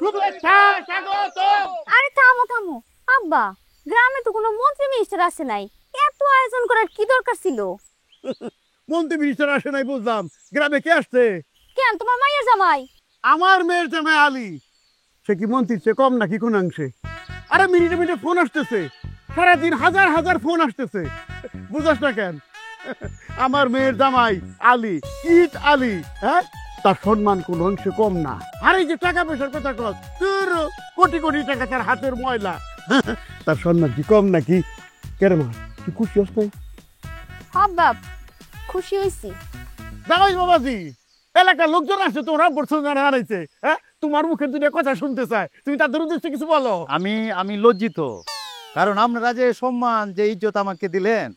শুভেচ্ছা স্বাগত। আরে থামো থামো আব্বা, গ্রামে তো কোনো মন্ত্রী মিনিস্টার আসে নাই, এত আয়োজন করার কি দরকার ছিল? মন্ত্রী মিনিস্টার আসে নাই বুঝলাম, গ্রামে কে আসছে? কেন, তোমার মায়ের জামাই? আমার মেয়ের জামাই আলী। সে কি মন্ত্রীর চেয়ে কম নাকি কোন অংশে? আরে মিনিটে মিনিটে ফোন আসতেছে, সারাদিন হাজার হাজার ফোন আসতেছে, বুঝাস না কেন? আমার মেয়ের জামাই আলী, ইট আলী, হ্যাঁ, তার সম্মান কোন অংশে কম না। আর এই যে টাকা পয়সার কথা কস, তোর কোটি কোটি টাকা তার হাতের ময়লা, তার সম্মান কি কম নাকি? কেরে মা, তুই খুশি হস নাই? আব্বা খুশি হইছি। জামাই বাবাজি, এলাকার লোকজন আসছে, তোমরা বলছো না হারাইছে, হ্যাঁ, তোমার মুখে দুটো কথা শুনতে চায়, তুমি তাদের উদ্দেশ্যে কিছু বলো। আমি লজ্জিত, কারণ আপনারা যে সম্মান যে ইজ্জত আমাকে দিলেন,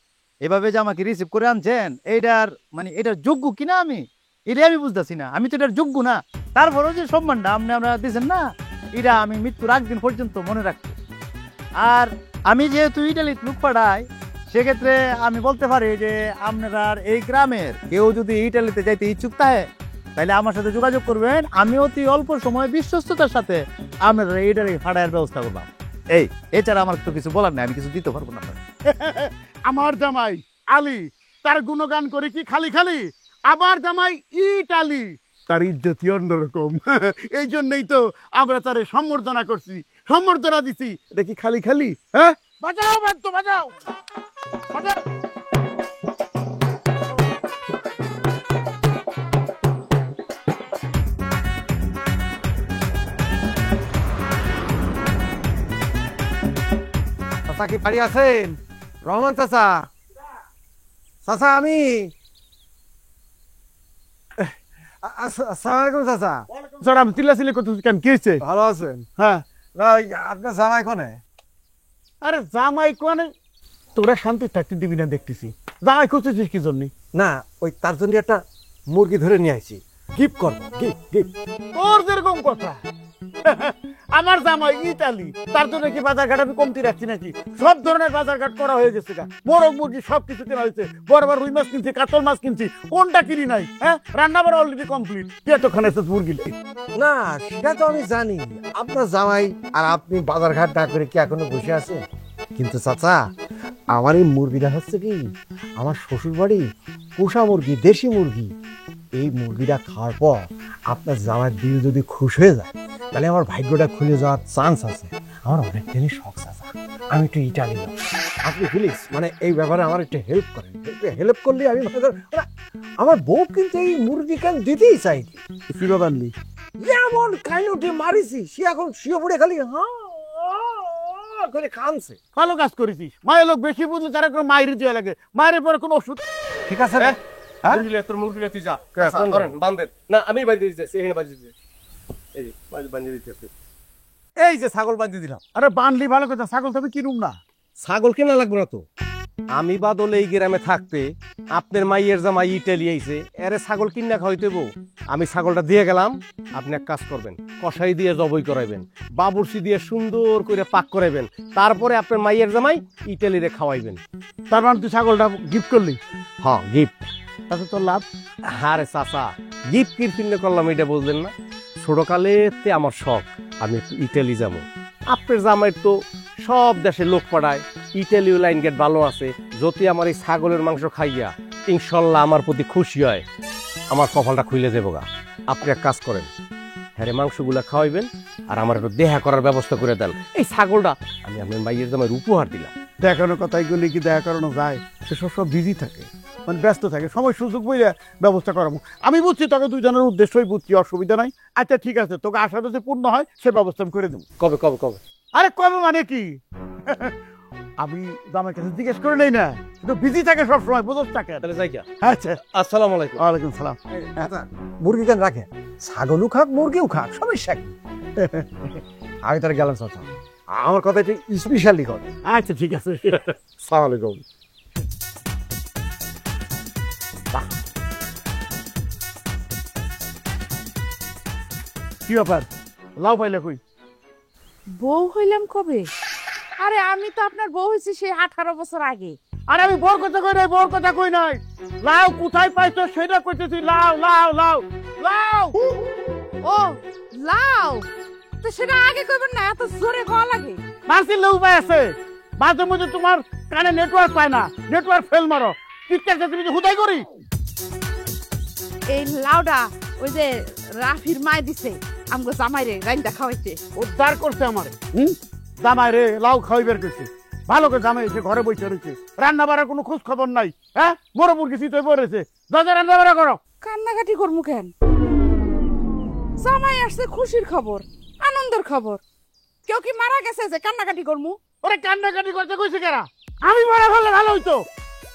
এভাবে যে আমাকে রিসিভ করে আনছেন, এইটার মানে এটার যোগ্য কিনা এটাই আমি বুঝতেছি না। আমি তো এটার যোগ্য না, তারপরেও যে সম্মানটা আপনারা দিচ্ছেন না, এটা আমি মৃত্যুর আগ দিন পর্যন্ত মনে রাখবো। আর আমি যেহেতু ইটালির লোক পাঠাই, সেক্ষেত্রে আমি বলতে পারি যে আপনারা এই গ্রামের কেউ যদি ইটালিতে যাইতে ইচ্ছুক থাকে, তাহলে আমার সাথে যোগাযোগ করবেন। আমি অতি অল্প সময় বিশ্বস্ততার সাথে আপনারা ইটালি ফাটাইয়ের ব্যবস্থা করলাম। এছাড়া আমার তো কিছু বলার নেই, আমি কিছু দিতে পারবো না। আমার জামাই আলী, তার গুণগান করে কি খালি খালি? আবার জামাই ইট আলী, তার ইজ্জতি অন্যরকম। এই জন্যই তো আমরা তারে সম্বর্ধনা করছি, সম্বর্ধনা দিছি। দেখি খালি খালি, হ্যাঁ, বাজাও বাদ্য বাজাও, বাজাও। চাচা কি বাড়ি আছেন? রহমান চাচা, চাচা আমি আসসালামু আলাইকুম চাচা। স্যার, আমি চিল্লাচিল্লি করতেছি কেন, কি হয়েছে? ভালো আছেন? হ্যাঁ, আপনার জামাই কোনে? আরে জামাই কোনে? তোরা শান্তি থাকতে দিবি না দেখতেছি। জামাই খুঁজতেছিস কি জন্য? না, ওই তার জন্য একটা মুরগি ধরে নিয়ে আইছি, গিফট করবো, গিফট গিফট। তোর যেরকম কথা, আমার জামাই ইতালি, তার জন্য কি বাজার ঘাট আমি কমতি রাখছি নাকি? সব ধরনের বাজার ঘাট করা হয়ে গেছে, মোরগ মুরগি সবকিছু কেনা হয়েছে, বরাবর রুই মাছ কিনছি, কাতল মাছ কিনছি, কোনটা কিনি নাই? হ্যাঁ, রান্না বাড়া অলরেডি কমপ্লিট। তুই এতক্ষণ এসে মুরগি না, সেটা তো আমি জানি, আপনার জামাই আর আপনি বাজার ঘাট না করে কি এখনো বসে আছেন? কিন্তু চাচা, আমার এই মুরগিটা হচ্ছে কি আমার শ্বশুর বাড়ি পোষা মুরগি, দেশি মুরগি। এই মুরগিটা খাওয়ার পর আপনার জামাই দিল যদি খুশ হয়ে যায়, তাহলে আমার ভাগ্যটা খুলে যাওয়ার চান্স আছে। আমার অনেকদিনই শখ চাচা, আমি একটু ইটালি যাব। আপনি প্লিজ মানে এই ব্যাপারে আমার একটু হেল্প করেন। হেল্প করলে আমি আমার বউ কিন্তু এই মুরগি কেন দিতেই চাই। ফিরত আনলি যেমন কাইনুটি মারিছি, সে এখন শুয়ে পড়ে খালি হ্যাঁ করে কানছে। ভালো কাজ করেছিস। মায়ের লোক বেশি বুঝলে তারা কোনো মায়ের দেওয়া লাগে, মায়ের পরে কোনো ওষুধ। ঠিক আছে রে, তোর মুরগিটা তুই যা ধরেন বান্ধেন না, আমি বাঁধে দিতেছি, এখানে বাঁধে দিতেছি, এই যে বাঁধে দিতেছি। এই যে ছাগল বাঁধি দিলাম। আরে বানলি ভালো কথা, ছাগল তবে কিনুম না। ছাগল কেনা লাগবে না তো। আমি বাদলে এই গ্রামে থাকতে আপনার মাইয়ের জামাই ইটালি আইছে, এরে ছাগল কিনা খাওয়াইতে বউ। আমি ছাগলটা দিয়ে গেলাম, আপনি এক কাজ করবেন, কষাই দিয়ে জবই করাইবেন, বাবুর্চি দিয়ে সুন্দর করে পাক করাইবেন, তারপরে আপনার মাইয়ের জামাই ইটালিরে খাওয়াইবেন। তার মানে তুই ছাগলটা গিফট করলি? হ্যাঁ, গিফট। তাতে তোর লাভ। আরে চাচা, গিফট কি ফিরনে করলাম এটা বুঝলেন না? ছোটকালেতে আমার শখ আমি একটু ইটালি যাব। আপনার জামাই তো সব দেশে লোক পাঠায়, ইটালিও লাইন গেট ভালো আছে। যদি আমার এই ছাগলের মাংস খাইয়া ইনশাল্লাহ আমার প্রতি খুশি হয়, আমার কপালটা খুলে যাবো গা। আপনি এক কাজ করেন, হ্যাঁ মাংসগুলা খাওয়াইবেন আর আমার একটু দেখা করার ব্যবস্থা করে দেন। এই ছাগলটা আমি আপনার মাইয়ের জামাইয়ের উপহার দিলাম। দেখানোর কথা এগুলি কি দেখা করানো যায়? সে সব বিজি থাকে, মানে ব্যস্ত থাকে, সময় সুযোগ বইলে ব্যবস্থা করাবো। আমি বুঝছি তোকে দুজনের উদ্দেশ্যই বুঝছি, অসুবিধা নাই। আচ্ছা ঠিক আছে, তোকে আশাটা যে পূর্ণ হয় সে ব্যবস্থা আমি করে দেবো। কবে কবে কবে? আরে কবে মানে কি, আমি আমার কাছে জিজ্ঞেস করে নেই না, কিন্তু বিজি থাকে সবসময়, বুঝোস থাকে। তাহলে যাই গা। আচ্ছা, আসসালামু আলাইকুম। ওয়ালাইকুম সালাম। মুরগি কেন রাখে? ছাগলও খাক মুরগিও খাক, সমস্যা কি? আমি তার গেলাম চাচা, আমার কথা একটু স্পেশালি কথা। আচ্ছা ঠিক আছে, সালাম আলাইকুম। কি ব্যাপার, লাউ পাইলে কই? বউ হইলাম কবে? আরে আমি তো আপনার বউ হয়েছি সেই 18 বছর আগে। আরে আমি বর কথা কই নাই, বর কথা কই নাই। লাউ কোথায় পাইছো সেটা কইতেছি। লাউ লাউ লাউ লাউ। ও লাউ, তো সেটা আগে কইবেন না, এত জোরে খাওয়া লাগে। মারছিল উপায় আছে, মাঝে মধ্যে তোমার কানে নেটওয়ার্ক পায় না, নেটওয়ার্ক ফেল মারো, চিৎকার চেঁচামেচি হুদাই করি। এই লাউডা ওই যে রাফির মায় দিছে আমগো জামাইরে রাইন্দা খাওয়াইতে। উদ্ধার করছে আমারে। জামাই রে লাউ খাওয়াইবার গেছে, ভালো করে জামাই এসে ঘরে বসে রয়েছে, রান্না বাড়ার কোনো খোঁজ খবর নাই। হ্যাঁ, বড় মুরগি শীতে পড়েছে, দাদা রান্না বাড়া করো। কান্নাকাটি করমু কেন? জামাই আসছে খুশির খবর, আনন্দের খবর। কেউ কি মারা গেছে যে কান্নাকাটি করমু? ওরে কান্নাকাটি করতে কইছে কেরা? আমি মারা ফেললে ভালো হইতো।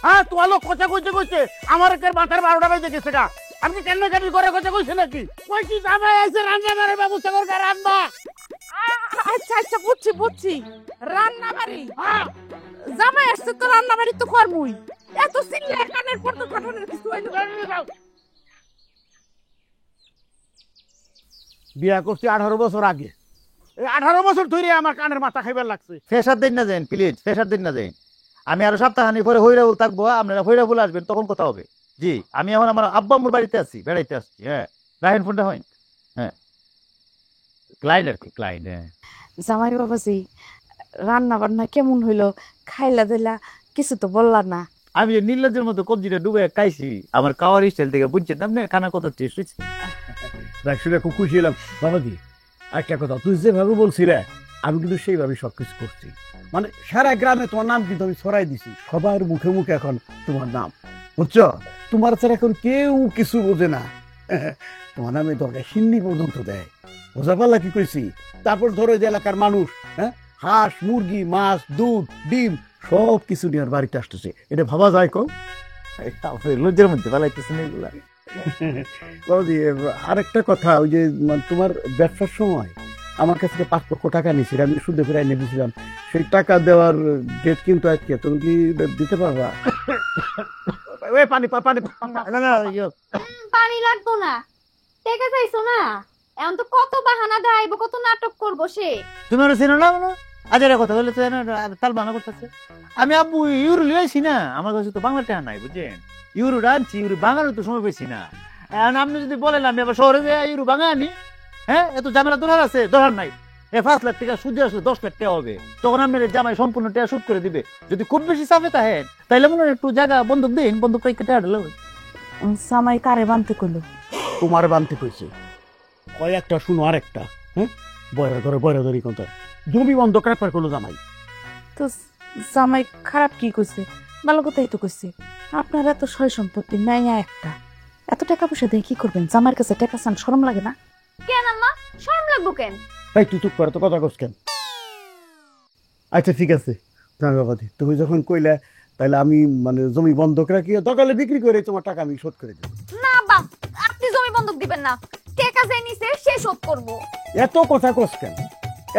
হ্যাঁ, তোমার লোক কথা কইতে কইতে আমার একের মাথার 12টা বাজে গেছে গা। আমি কান্নাকাটি করে কথা কইছে নাকি? কইছি জামাই এসে রান্না বাড়ার ব্যবস্থা করবে, রান্না। আচ্ছা আচ্ছা, বুঝছি বুঝছি, রান্না বাড়ি। জামাই আসছে তো রান্না বাড়ি তো করমুই। এত সিল্লে কানের পর তো ঘটনার কিছু হইলো। বিয়া করছি 18 বছর আগে, এই 18 বছর ধরে আমার কানের মাথা খাইবার লাগছে। ফেসার দিন না যান প্লিজ, ফেসার দিন না যান। আমি আরো সপ্তাহখানি পরে হইরাবুল থাকবো, আপনারা হইরাবুল আসবেন, তখন কথা হবে। জি, আমি এখন আমার আব্বা আম্মুর বাড়িতে আছি, বেড়াইতে আসছি। হ্যাঁ, রাহেন ফোনটা হয়। হ্যাঁ, ক্লাইন্ট আর কি, ক্লাইন্ট। হ্যাঁ, জামাই বাবাজি, রান্না বান্না কেমন হইলো? খাইলা দিলা কিছু তো বললা না। আমি যে নীলজের মতো কবজিটা ডুবে খাইছি, আমার খাওয়ার স্টাইল থেকে বুঝছেন না, আপনি খানা কথা টেস্ট হয়েছে। দেখ, শুনে খুব খুশি হলাম বাবাজি। একটা কথা, তুই যেভাবে বলছিলে আমি কিন্তু সেইভাবে সবকিছু করছি। মানে সারা গ্রামে তোমার নাম কিন্তু আমি ছড়াই দিছি, সবার মুখে মুখে এখন তোমার নাম, বুঝছো? তোমার ছাড়া এখন কেউ কিছু বোঝে না। তোমার নামে দরকার সিন্নি পর্যন্ত দেয়, বোঝা পারলা কি কইছি? তারপর ধরো যে এলাকার মানুষ, হ্যাঁ, হাঁস মুরগি মাছ দুধ ডিম সব কিছু নিয়ে বাড়িতে আসতেছে, এটা ভাবা যায় কম? লজ্জার মধ্যে পালাইতেছেন এগুলা। বাবাজি, আরেকটা কথা, ওই যে তোমার ব্যবসার সময় আমার কাছ থেকে 5 লক্ষ টাকা নিয়েছিল, আমি সুদে ফিরে এনে দিয়েছিলাম, সেই টাকা দেওয়ার ডেট কিন্তু আজকে, তুমি কি দিতে পারবা? পানি পানি না না, পানি লাগবো না, টাকা চাইছো না, এখন তো কত বাহানা দেখাইব, কত নাটক করবো সে। তুমি ওরা চেনো না বলো? আজের কথা বলে তাল বানা করতেছে। আমি আব্বু ইউরো লিয়েছি না, আমার কাছে তো বাংলা টাকা নাই, বুঝছেন? ইউরো আনছি, ইউরো বাঙানো তো সময় পেয়েছি না। এখন আপনি যদি বলেন আমি আবার শহরে যে ইউরো বাঙা আনি, হ্যাঁ, এত ঝামেলা দরকার আছে? দরকার নাই। 5 লাখ টাকা সুদে আসলে 10 লাখ টাকা হবে, তখন আপনার জামাই সম্পূর্ণ টাকা সুদ করে দিবে। যদি খুব বেশি চাপে থাকেন তাইলে মনে হয় একটু জায়গা বন্ধক দিন, বন্ধকটা কেটে আটলো। জামাই কারে বানতে কইলো? তোমার বানতে কইছে। কয়েকটা শুনো, আরেকটা, হ্যাঁ, বয়রা ধরি কথা, জমি বন্ধ কাটবার করলো জামাই। তো জামাই খারাপ কি কইছে? ভালো কথাই তো কইছে। আপনার এত সয় সম্পত্তি নাই একটা, এত টাকা পয়সা দিয়ে কি করবেন? জামাইয়ের কাছে টাকা চান শরম লাগে না? কেন আম্মা, শরম লাগবো কেন? তাই তুই চুপ করে তো কথা কস কেন? আচ্ছা ঠিক আছে জামাই বাবাজি, তুমি যখন কইলে তাহলে আমি মানে জমি বন্ধক রাখি, দকালে বিক্রি করে তোমার টাকা আমি শোধ করে দেবো। না বাপ, আপনি জমি বন্ধক দিবেন না, টাকা যে নিছে সে শোধ করবো। এত কথা কস কেন?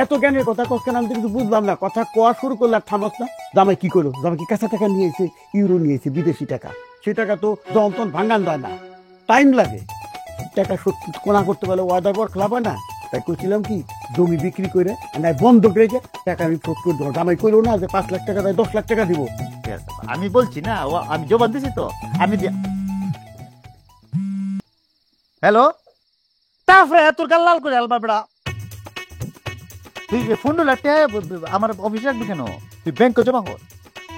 এত জ্ঞানের কথা কস কেন? আমি তো কিছু বুঝলাম না। কথা কোয়া শুরু করলে আর থামস না। জামাই কি করলো? জামাই কি কাঁচা টাকা নিয়েছে? ইউরো নিয়েছে, বিদেশি টাকা। সেই টাকা তো যন্ত্রণ ভাঙান যায় না, টাইম লাগে। টাকা সত্যি কোনা করতে পারলে ওয়াদার পর খেলাবে না। তাই কইছিলাম কি, জমি বিক্রি করে না বন্ধক রেখে টাকা আমি শোধ করে দেবো। জামাই কইলো না যে 5 লাখ টাকা দেয় 10 লাখ টাকা দিব। আমি বলছি না, আমি জবাব দিছি তো। আমি হ্যালো, তারপরে তোর গাল লাল করে আলবা বেড়া। তুই ফোন আমার অফিসে রাখবি কেন? তুই ব্যাংকে জমা কর,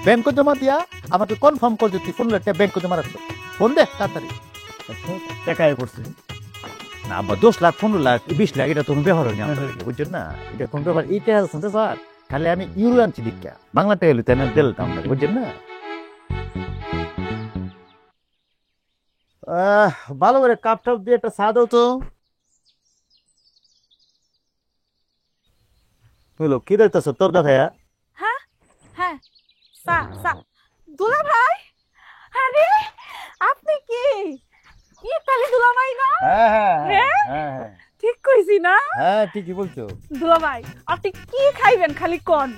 ব্যাংকে জমা দিয়া আমাকে কনফার্ম কর যে তুই ফোন ব্যাংকে জমা রাখছো। ফোন দে তাড়াতাড়ি। টাকায় করছে না, 10 লাখ 15 লাখ 20 লাখ এটা তুমি ব্যবহার হয়নি, বুঝছেন না? এটা কোন ব্যাপার? এইটা শুনতে স্যার, খালি আমি ইউরো আনছি দীক্ষা, বাংলা টাকা এলো তাই না, দিলাম না, বুঝছেন না? ভালো করে কাপ টাপ দিয়ে একটা চা দাও তো। বলো কি দেখতেছ তোর দেখায়া? হ্যাঁ হ্যাঁ, সা সা দুলা ভাই, আরে আপনি কি ইতালি দুলা ভাই না? হ্যাঁ, ঠিক কইছি না? হ্যাঁ ঠিকই বলছো। দুলা ভাই, আপনি কি খাইবেন খালি কোন?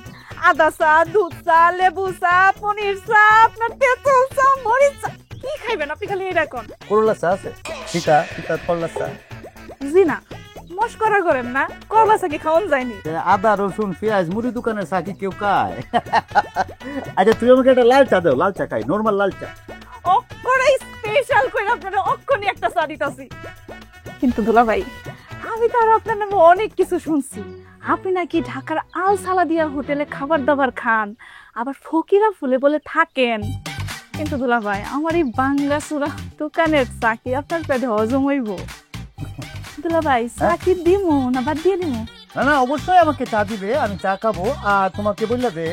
আদা চা, দুধ চা, লেবু চা, পনির চা, আপনার তেঁতুল চা, মরিচ চা, কি খাইবেন আপনি খালি এটা কোন? করলা চা আছে? সীতা করলা চা? জি না, মস্করা করেন না, করলা চা কি খাওয়ান যায়নি? আদা রসুন পেঁয়াজ মুড়ি দোকানের চা কি কেউ খায়? আচ্ছা তুই আমাকে একটা লাল চা দাও, লাল চা খাই, নর্মাল লাল চা। অক্ষরে স্পেশাল কইরা আপনারা অক্ষণি একটা চা দিতাছি। কিন্তু দুলা ভাই, আমি তো আর আপনার নামে অনেক কিছু শুনছি। আপনি নাকি ঢাকার আল সালাদিয়া হোটেলে খাবার দাবার খান, আবার ফকিরা ফুলে বলে থাকেন। কিন্তু দুলা ভাই, আমার এই বাংলা সুরা দোকানের চাকরি আপনার পেটে হজম হইব? দুলা ভাই, চাকরি দিমু না বাদ দিয়ে দিমু? না না, অবশ্যই আমাকে চা দিবে, আমি চা খাবো। আর তোমাকে বললে যে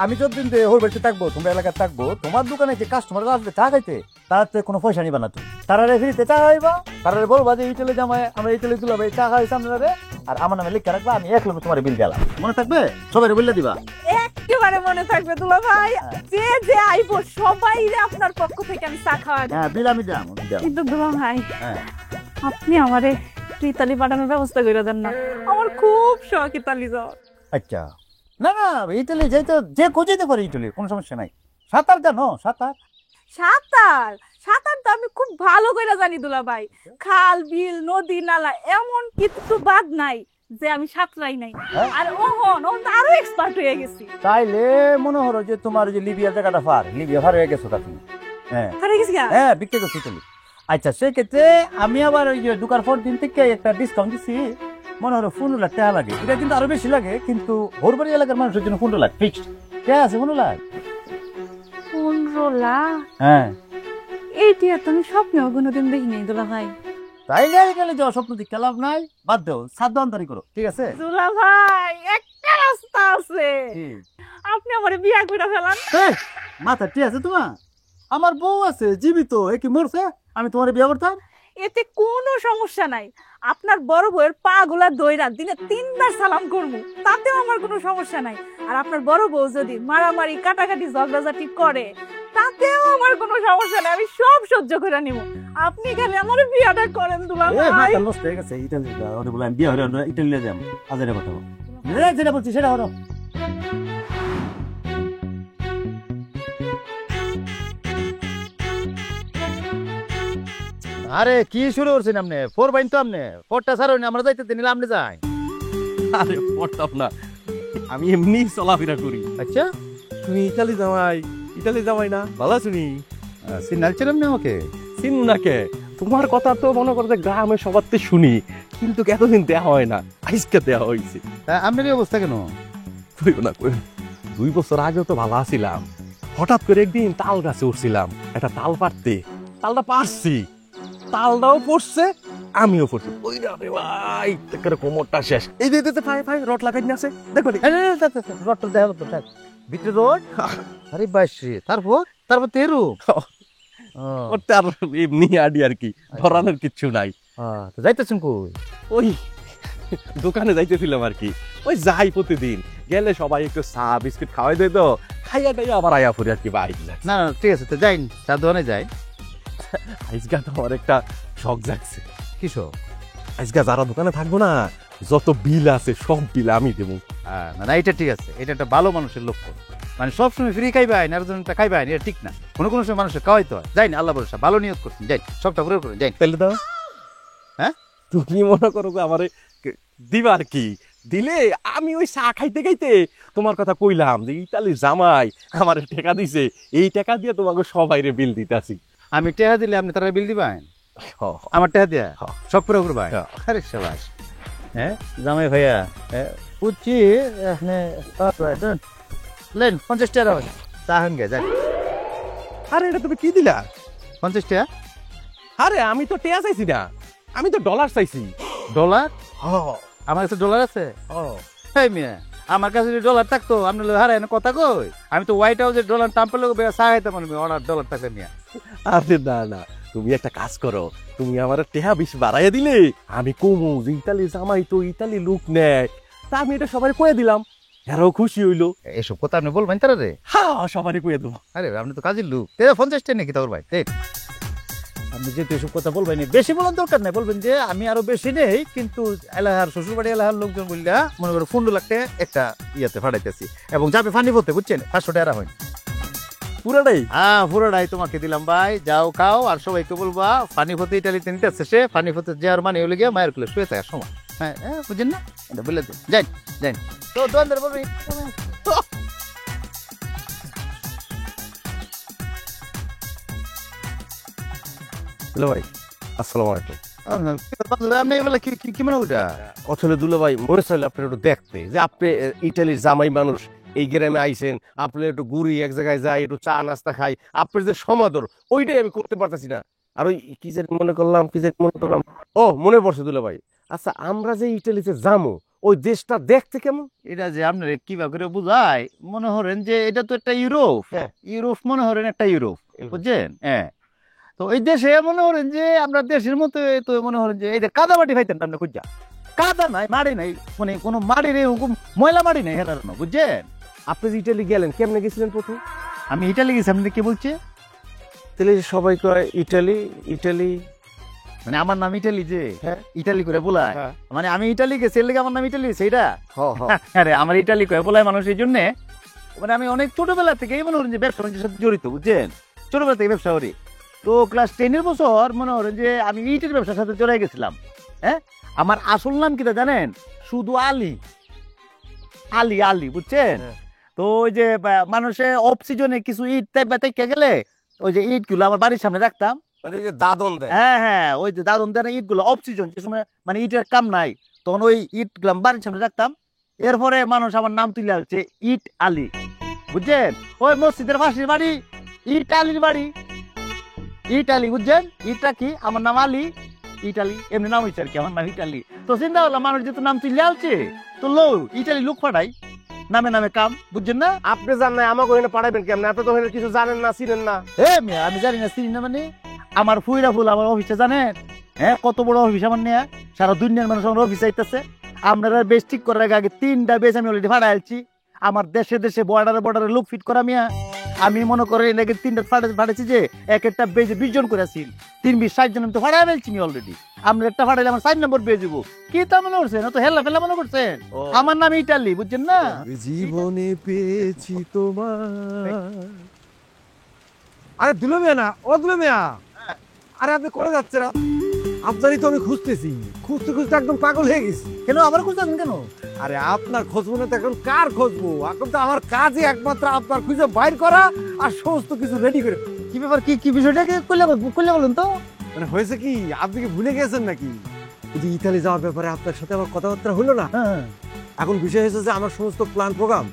আমি যতদিন ওর বাড়িতে থাকবো, তোমরা এলাকায় থাকবো, তোমার দোকানে যে কাস্টমার আসবে চা খাইতে, তার তো কোনো পয়সা নিবা না। তুমি তারা ফ্রিতে চা খাইবা, তারা বলবা যে ইটেলে জামাই আমরা ইটেলে তুলা ভাই চা খাই সামনে, আর আমার নামে লিখে রাখবা, আমি 1 লক্ষ তোমার বিল গেলাম। মনে থাকবে? সবাই বললে দিবা? একেবারে মনে থাকবে দুলা ভাই। যে যে আইবো সবাই আপনার পক্ষ থেকে আমি চা খাওয়া দেব। হ্যাঁ, বিল আমি দাম। কিন্তু দুলা ভাই, হ্যাঁ, আপনি আমারে ইতালি পাঠানোর ব্যবস্থা করে দেন না, আমার খুব শখ ইতালি যাওয়ার। আচ্ছা। না না, ইটালি যাইতে যে যেতে পারে, ইটালি কোনো সমস্যা নাই। সাঁতার জানো? সাঁতার সাঁতার সাঁতার তো আমি খুব ভালো করে জানি দুলা ভাই। খাল বিল নদী নালা এমন কিছু বাদ নাই যে আমি সাঁতরাই নাই। আর ওহন তো আরো এক্সপার্ট হয়ে গেছি। তাইলে মনে হলো যে তোমার যে লিবিয়া জায়গাটা লিবিয়া হয়ে গেছো তুমি। হ্যাঁ হারিয়ে গেছি গা? হ্যাঁ, বিক্রি করছি ইটালি। আচ্ছা, সেক্ষেত্রে আমি আবার ওই যে ঢুকার পর দিন থেকে একটা ডিসকাউন্ট দিচ্ছি। মনে হলো 15 লাখ টাকা লাগে, এটা কিন্তু আরো বেশি লাগে, কিন্তু হোরবাড়ি এলাকার মানুষের জন্য 15 লাখ ফিক্সড। কে আছে 15 লাখ? 15 লাখ? হ্যাঁ, এইটি আর তুমি স্বপ্নেও কোনোদিন দেখিনি দুলা ভাই। তাইলে গেলে যাওয়া স্বপ্ন দিকে লাভ নাই, বাদ দাও, সাধ্য অন্তরী করো, ঠিক আছে? দুলা ভাই, একটা রাস্তা আছে, আপনি আমারে বিয়া কইরা ফেলান। এই, মাথা ঠিক আছে তোমার? আমার বউ আছে জীবিত, এ কি মরছে? আমি তোমার বিয়ে করতাম? এতে কোনো সমস্যা নাই। আপনার বড় বউয়ের পা গুলা দইরা দিনে 3 বার সালাম করবো, তাতেও আমার কোনো সমস্যা নাই। আর আপনার বড় বউ যদি মারামারি কাটাকাটি ঝগড়াঝাটি করে, তাতেও আমার কোনো সমস্যা নাই, আমি সব সহ্য করে নিব। আপনি খালি আমার বিয়াটা করেন দুলা ভাই। নষ্ট হয়ে গেছে ইটালি, ওরে বলে আমি বিয়ে হলে ইটালি যাম। আজের কথা যেটা বলছি সেটা হলো। আরে কি শুরু করছেন আপনি? 4 বাইন তো আপনি 4টা ছাড়ো না, আমরা যাইতে দিন আপনি যাই। আরে পড়তাম না, আমি এমনি চলাফেরা করি। আচ্ছা, তুমি ইতালি জামাই না? ভালো শুনি সিগন্যাল ছিলাম না আমাকে? চিনু না কে? তোমার কথা তো মনে করতে গ্রামে সবার তো শুনি, কিন্তু এতদিন দেয়া হয় না, আজকে দেয়া হয়েছে। আপনার এই অবস্থা কেন? কইও না 2 বছর আগেও তো ভালো আছিলাম, হঠাৎ করে একদিন তাল গাছে উঠছিলাম একটা তাল পাড়তে, তালটা পারছি, তালটাও পড়ছে আমিও পড়ছি। ওই রে ভাই, একেবারে কোমরটা শেষ। এই যে ভাই রড লাগাই না আছে, দেখো রডটা দেখা তো থাক ভিতরে রড। আরে বাইশে, তারপর তেরু ওটা আর এমনি আডি আর কি, ধরানোর কিচ্ছু নাই। তো যাইতেছেন কই? ওই দোকানে যাইতেছিলাম আর কি, ওই যাই প্রতিদিন, গেলে সবাই একটু চা বিস্কুট খাওয়াই দেয়, তো খাইয়া টাইয়া আবার আয়া পড়ি আর কি বাইক। না না, ঠিক আছে, তো যাই, চা দোকানে যাই। আজকা তো আমার একটা শখ জাগছে। কি শখ? আজকা যারা দোকানে থাকবো না, যত বিল আছে সব বিল আমি দেবো। না না, এটা ঠিক আছে, এটা একটা ভালো মানুষের লক্ষ্য। মানে সবসময় ফ্রি খাইবে আইন আর জনটা খাইবে আইন, এটা ঠিক না। কোনো কোনো সময় মানুষের খাওয়াইতে হয়। যাই না, আল্লাহ ভরসা, ভালো নিয়ত করছেন, যাই, সবটা পুরো করেন, যাই। তাহলে দাও। হ্যাঁ, তুমি মনে করো যে আমারে দিবা আর কি, দিলে আমি ওই চা খাইতে খাইতে তোমার কথা কইলাম যে ইতালির জামাই আমার টাকা দিছে, এই টাকা দিয়ে তোমাকে সবাইরে বিল দিতেছি। আমি টেহা দিলে আপনি তারা বিল দিবেন? আমার টেহা দিয়া সব পুরো করবেন? আরে শাবাশ। হ্যাঁ জামাই ভাইয়া, বুঝছি। লেন 50 টাকা চা হঙ্গে যাই। আরে এটা তুমি কি দিলা? 50 টাকা? আরে আমি তো টেয়া চাইছি না, আমি তো ডলার চাইছি। ডলার? আমার কাছে ডলার আছে? এই মিয়া, আমার কাছে যদি ডলার থাকতো আপনি হারাই না কথা কই। আমি তো হোয়াইট হাউসের ডলার টাম্পের লোক চা খাইতে পারবি, অর্ডার ডলার থাকলে মিয়া। আরে না না, তুমি একটা কাজ করো, তুমি আমার টেহা বেশি বাড়াইয়া দিলে আমি কমু যে ইতালি জামাই তো ইতালি লোক নেয়, তা আমি এটা সবাই কয়ে দিলাম, এরাও খুশি হইলো। এসব কথা আপনি বলবেন তারা রে? হ্যাঁ, সবাই কয়ে দেবো। আরে আপনি তো কাজের লোক, 50 টাকা নাকি তোর ভাই? আপনি যেহেতু এসব কথা বলবেন, বেশি বলার দরকার নাই, বলবেন যে আমি আরো বেশি নেই, কিন্তু এলাহার শ্বশুরবাড়ি এলাহার লোকজন বললা মনে করো 15 লাখ টাকা একটা ইয়াতে ফাটাইতেছি, এবং যাবে ফানি পড়তে, বুঝছেন? 500 টাকা হয় পুরাটাই। হ্যাঁ, পুরোটাই তোমাকে দিলাম ভাই, যাও খাও, আর সবাইকে বলবা ফানি পথে ইটালিতে নিতেছে সে, ফানি পথে যে আর মানে হলে গিয়ে মায়ের কুলে শুয়ে থাকার সময়। হ্যাঁ, বুঝেন না? এটা বলে দেন, যাই যাই তো দোকানদার বলবি। হ্যালো ভাই, আসসালামু আলাইকুম। আপনি এবেলা কি মানে ওটা আসলে দুলা ভাই মনে চাইলে আপনার একটু দেখতে যে আপনি ইটালির জামাই মানুষ এই গ্রামে আইছেন, আপনি একটু ঘুরি এক জায়গায় যাই, একটু চা নাস্তা খাই, আপনার যে সমাদর ওইটাই আমি করতে পারতেছি না। আর ওই কি যে মনে করলাম, ও মনে পড়ছে দুলা ভাই, আচ্ছা আমরা যে ইটালিতে যাবো ওই দেশটা দেখতে কেমন? এটা যে আপনার কিভাবে করে বুঝায়, মনে করেন যে এটা তো একটা ইউরোপ, হ্যাঁ। ইউরোপ মনে করেন একটা ইউরোপ, বুঝছেন? হ্যাঁ, তো এই দেশে মনে করেন যে আমরা দেশের মতো তো মনে করেন যে এই যে কাদা মাটি খাইতেন আপনি খুঁজা, কাদা নাই, মাটি নাই, মানে কোনো মাটি নেই, ময়লা মাটি নেই, হেটার না, বুঝছেন? আপনি যে ইটালি গেলেন কেমনে গেছিলেন প্রথম? আমি ইটালি গেছি, আপনি কি বলছে? তাহলে সবাই কয় ইটালি ইটালি, মানে আমার নাম ইটালি, যে হ্যাঁ। ইটালি করে বলায়, হ্যাঁ। মানে আমি ইটালি গেছি এর লেগে আমার নাম ইটালি, সেইটা? হ্যাঁ হ্যাঁ আরে আমার ইটালি করে বলায় মানুষ, এই জন্যে মানে আমি অনেক ছোটবেলা থেকেই মনে করেন যে ব্যবসা বাণিজ্যের সাথে জড়িত, বুঝছেন? ছোটবেলা থেকে ব্যবসা করি। তো ক্লাস 10 বছর মনে করেন যে আমি ইটের ব্যবসার সাথে জড়াই গেছিলাম। হ্যাঁ, আমার আসল নাম কিটা জানেন? শুধু আলী, আলী আলী, বুঝছেন? হ্যাঁ। তো ওই যে মানুষে অফ সিজনে কিছু ইট টাইপে গেলে ওই যে ইট গুলো আমার বাড়ির সামনে রাখতাম। মানে এই যে দাদন দেয়, হ্যাঁ হ্যাঁ, ওই যে দারুন দেন ইট গুলো অফ সিজন, যে সময় মানে ইটের কাম নাই, তখন ওই ইট গুলো বাড়ির সামনে রাখতাম। এরপরে মানুষ আমার নাম তুলে আসছে ইট আলী, বুঝছেন? ওই মসজিদের পাশের বাড়ি ইট আলীর বাড়ি, ইট আলী, বুঝছেন? ইটটা কি, আমার নাম আলী, ইটালি এমনি নাম হয়েছে আর কি, আমার নাম ইটালি। তো চিন্তা করলাম মানুষ যেহেতু নাম তুলে আসছে, তো লো ইটালি লোক পাঠাই, নামে নামে কাম, বুঝছেন না? আপনি জান নাই আমাকে ওখানে পাঠাবেন কেমন? এত তো কিছু জানেন না, চিনেন না। আমি জানি না, চিনি না, মানে আমার ফুইরা ফুল আমার অফিসে জানেন? হ্যাঁ, কত বড় অফিস আমার নিয়ে, সারা দুনিয়ার মানুষ আমার অফিসে আইতেছে। আপনারা বেশ ঠিক করার আগে 3টা বেশ আমি অলরেডি ভাড়া আলছি। আমার দেশে দেশে বর্ডারে লোক ফিট করা মিয়া, আমি মনে করি এটাকে 3টা ভাড়াইছি, যে এক একটা বেজে 20 জন করে আছি, 3 20 60 জন আমি তো ভাড়া ফেলছি আমি অলরেডি। আমরা একটা ভাড়াইলে আমার 4 নম্বর পেয়ে যাবো। কি তা মনে করছেন? তো হেল্লা ফেলা মনে করছেন? আমার নাম ইটালি, বুঝছেন না? জীবনে পেয়েছি তোমার। আরে দুলো মিয়া না, ও দুলো মিয়া, আরে আপনি করে যাচ্ছেন? আপনারই তো আমি খুঁজতেছি, খুঁজতে খুঁজতে একদম পাগল হয়ে গেছি। কেন আমার খুঁজছেন কেন? আরে আপনার খুঁজবো না তো এখন কার খুঁজবো? এখন তো আমার কাজই একমাত্র আপনার খুঁজে বাইর করা আর সমস্ত কিছু রেডি করে। কি ব্যাপার, কি বিষয়টা করলে বলুন তো। মানে হয়েছে কি, আপনি কি ভুলে গেছেন নাকি? ওই যে ইতালি যাওয়ার ব্যাপারে আপনার সাথে আমার কথাবার্তা হলো না? হ্যাঁ, এখন বিষয় হয়েছে যে আমার সমস্ত প্ল্যান প্রোগ্রাম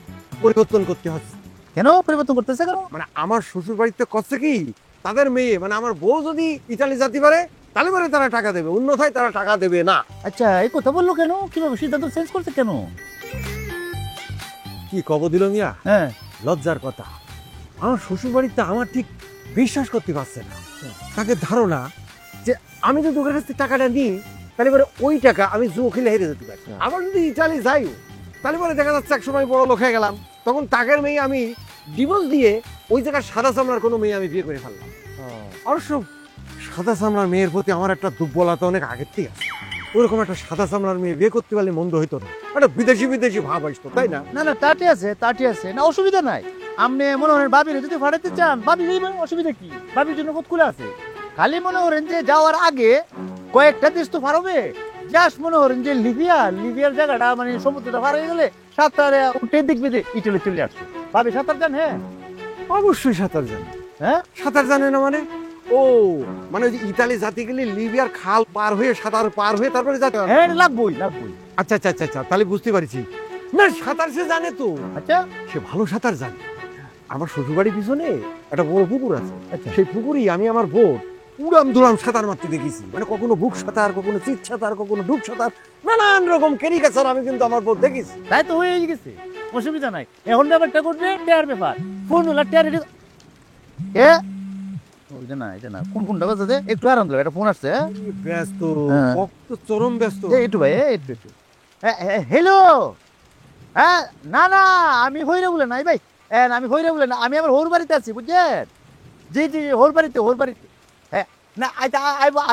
পরিবর্তন করতে হচ্ছে। কেন পরিবর্তন করতেছে কেন? মানে আমার শ্বশুর বাড়িতে করছে কি, তাদের মেয়ে মানে আমার বউ যদি ইতালি যেতে পারে তাহলে পরে তারা টাকা দেবে, অন্যথায় তারা টাকা দেবে না। আচ্ছা, এই কথা বললো কেন? কিভাবে সিদ্ধান্ত চেঞ্জ করছে কেন? কি কব দিল মিয়া, হ্যাঁ, লজ্জার কথা। আমার শ্বশুর বাড়িতে আমার ঠিক বিশ্বাস করতে পারছে না। তাকে ধারণা যে আমি যদি ওদের কাছ থেকে টাকাটা নিই তাহলে পরে ওই টাকা আমি জুয়ো খেলে হেরে যেতে পারি। আবার যদি ইটালি যাইও তাহলে পরে দেখা যাচ্ছে একসময় বড় লোক হয়ে গেলাম, তখন টাকার মেয়ে আমি ডিভোর্স দিয়ে ওই জায়গায় সাদা চামড়ার কোনো মেয়ে আমি বিয়ে করে ফেললাম। অবশ্য সাদা চামড়ার মেয়ের প্রতি আমার একটা দুর্বলতা অনেক আগের থেকে আছে। ওরকম একটা সাদা চামড়ার মেয়ে বিয়ে করতে পারলে মন্দ হইতো না, একটা বিদেশি বিদেশি ভাব আসতো, তাই না? না না, তাটি আছে না, অসুবিধা নাই। আপনি মনে করেন ভাবির যদি ফাটাতে চান, ভাবি অসুবিধা কি? ভাবির জন্য কত খুলে আছে। খালি মনে করেন যে যাওয়ার আগে কয়েকটা দেশ তো ফারবে, জাস্ট মনে করেন যে লিবিয়ার জায়গাটা মানে সমুদ্রটা পার হয়ে গেলে সাঁতারে উঠে দেখবে যে ইটালি চলে আসছে। ভাবি সাঁতার জান? হ্যাঁ অবশ্যই সাঁতার জানে। হ্যাঁ, সাঁতার জানে না মানে? ও মানে ওই যে ইতালি জাতি গেলে লিবিয়ার খাল পার হয়ে সাঁতার পার হয়ে তারপরে যেতে হবে। হ্যাঁ, লাগবই। আচ্ছা আচ্ছা আচ্ছা আচ্ছা, তাহলে বুঝতে পারছি। না সাঁতার সে জানে তো, আচ্ছা সে ভালো সাঁতার জানে। আমার শ্বশুরবাড়ির পিছনে একটা বড় পুকুর আছে, আচ্ছা, সেই পুকুরেই আমি আমার বোট উড়াম দুরাম সাঁতার মারতে দেখেছি। মানে কখনো বুক সাঁতার, কখনো চিত সাঁতার, কখনো ডুব সাঁতার, নানান রকম ক্যারিকাচার আমি কিন্তু আমার বোট দেখেছি। তাই তো হয়ে গেছে, অসুবিধা নাই। এখন ব্যাপারটা করবে টেয়ার ব্যাপার, ফোন হলো টেয়ার এ ওইটা না, এটা না, কোন ফোনটা বাজে? একটু আরাম দিল, একটা ফোন আসছে। ব্যস্ত, হ্যাঁ। কত চরম ব্যস্ত। একটু ভাই, একটু হ্যালো। হ্যাঁ, না না, আমি হইরে বলে নাই ভাই, আমি হইরে বলে না, আমি আমার হোর বাড়িতে আছি, বুঝছেন? জি জি, হোর বাড়িতে। হ্যাঁ, না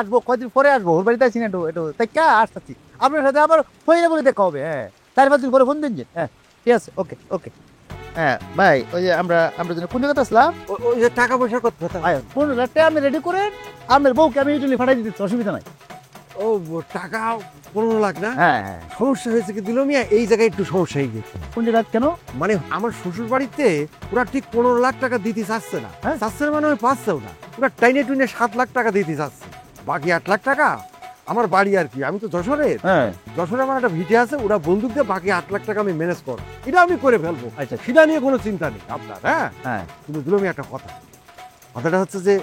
আসবো কদিন পরে আসবো, হোর বাড়িতে আছি না, একটু তাই কে আসতেছি। আপনার সাথে আবার হইরে বলে দেখা হবে। হ্যাঁ, 4-5 দিন পরে ফোন দিন। হ্যাঁ, ঠিক আছে, ওকে। হ্যাঁ ভাই, ওই যে আমরা কোন জায়গাতে আসলাম? ওই যে টাকা পয়সার কথা। 15 লাখ আমি রেডি করেন, আপনার বউকে আমি ইটালি ফাটাই দিচ্ছি, অসুবিধা নাই। ও টাকা 15 লাখ না? হ্যাঁ, সমস্যা হয়েছে কি দিল মিয়া, এই জায়গায় একটু সমস্যা হয়ে গেছে। কোন জায়গা কেন? মানে আমার শ্বশুর বাড়িতে ওরা ঠিক 15 লাখ টাকা দিতে চাচ্ছে না। হ্যাঁ? চাচ্ছে না মানে ওই পাচ্ছেও না, ওরা টাইনে টুইনে 7 লাখ টাকা দিতে চাচ্ছে। বাকি 8 লাখ টাকা আমার বাড়ি আর কি, আমি তো যশোরের। হ্যাঁ যশোরে আমার একটা ভিটে আছে, ওরা বন্দুক দিয়ে বাকি 8 লাখ টাকা আমি ম্যানেজ করব, এটা আমি করে ফেলবো। আচ্ছা সেটা নিয়ে কোনো চিন্তা নেই আপনার। হ্যাঁ হ্যাঁ কিন্তু দুলমি একটা কথাটা হচ্ছে যে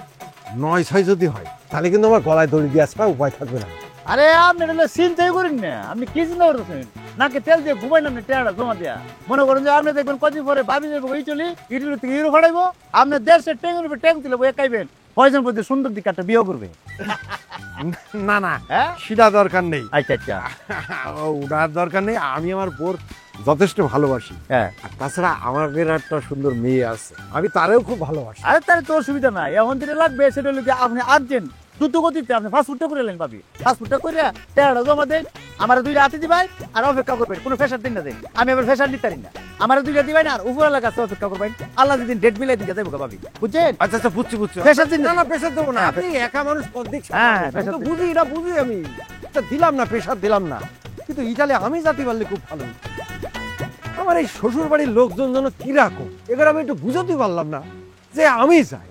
9-6 যদি হয় তাহলে কিন্তু আমার গলায় দড়ি দিয়ে আসবা উপায় থাকবে না। আরে আপনি এটা চিন্তাই করেন না, আপনি কি চিন্তা করতেছেন? নাকে তেল দিয়ে ঘুমাইলাম না টেয়ারা জমা দিয়া। মনে করেন যে আপনি দেখবেন কদিন পরে ভাবি যাবো এই চলি ইটুলি থেকে হিরো ফাড়াইবো, আপনি দেশের ট্যাঙ্গের উপরে ট্যাঙ্ক তুলে একাইবেন, কয়জন প্রতি সুন্দর দিকে একটা বিয়ে করবে। না না, হ্যাঁ সেটা দরকার নেই, আচ্ছা আচ্ছা ওটার দরকার নেই। আমি আমার বোর যথেষ্ট ভালোবাসি, হ্যাঁ। আর তাছাড়া আমার একটা সুন্দর মেয়ে আছে, আমি তারেও খুব ভালোবাসি। আরে তাহলে তোর সুবিধা নাই, এখন যেটা লাগবে সেটা হলো কি আপনি আর্জেন্ট দ্রুত গতিতে আপনি ফাস্টফুডটা করে নেন পাবি, ফাস্টফুডটা করে টেয়ারা জমা দেন, আমার 2টা হাতে দিবাই আর অপেক্ষা করবেন, কোনো ফেসার দিন না দেন, আমি আবার ফেসার দিতে পারি না, আমার 2টা দিবাই না আর উপরওয়ালার কাছে অপেক্ষা করবেন, আল্লাহ যেদিন ডেট মিলাই দিকে যাবো পাবি, বুঝছেন? আচ্ছা আচ্ছা, বুঝছি। ফেসার দিন না না, প্রেশার দেবো না, আপনি একা মানুষ কদিক। হ্যাঁ, আমি pressure তো দিন। বুঝি, এটা বুঝি আমি, এটা দিলাম না, প্রেশার দিলাম না, কিন্তু ইটালি আমি জাতি পারলে খুব ভালো। আমার এই শ্বশুর বাড়ির লোকজন যেন কিরকম, এবার আমি একটু বুঝাতে পারলাম না যে আমি চাই।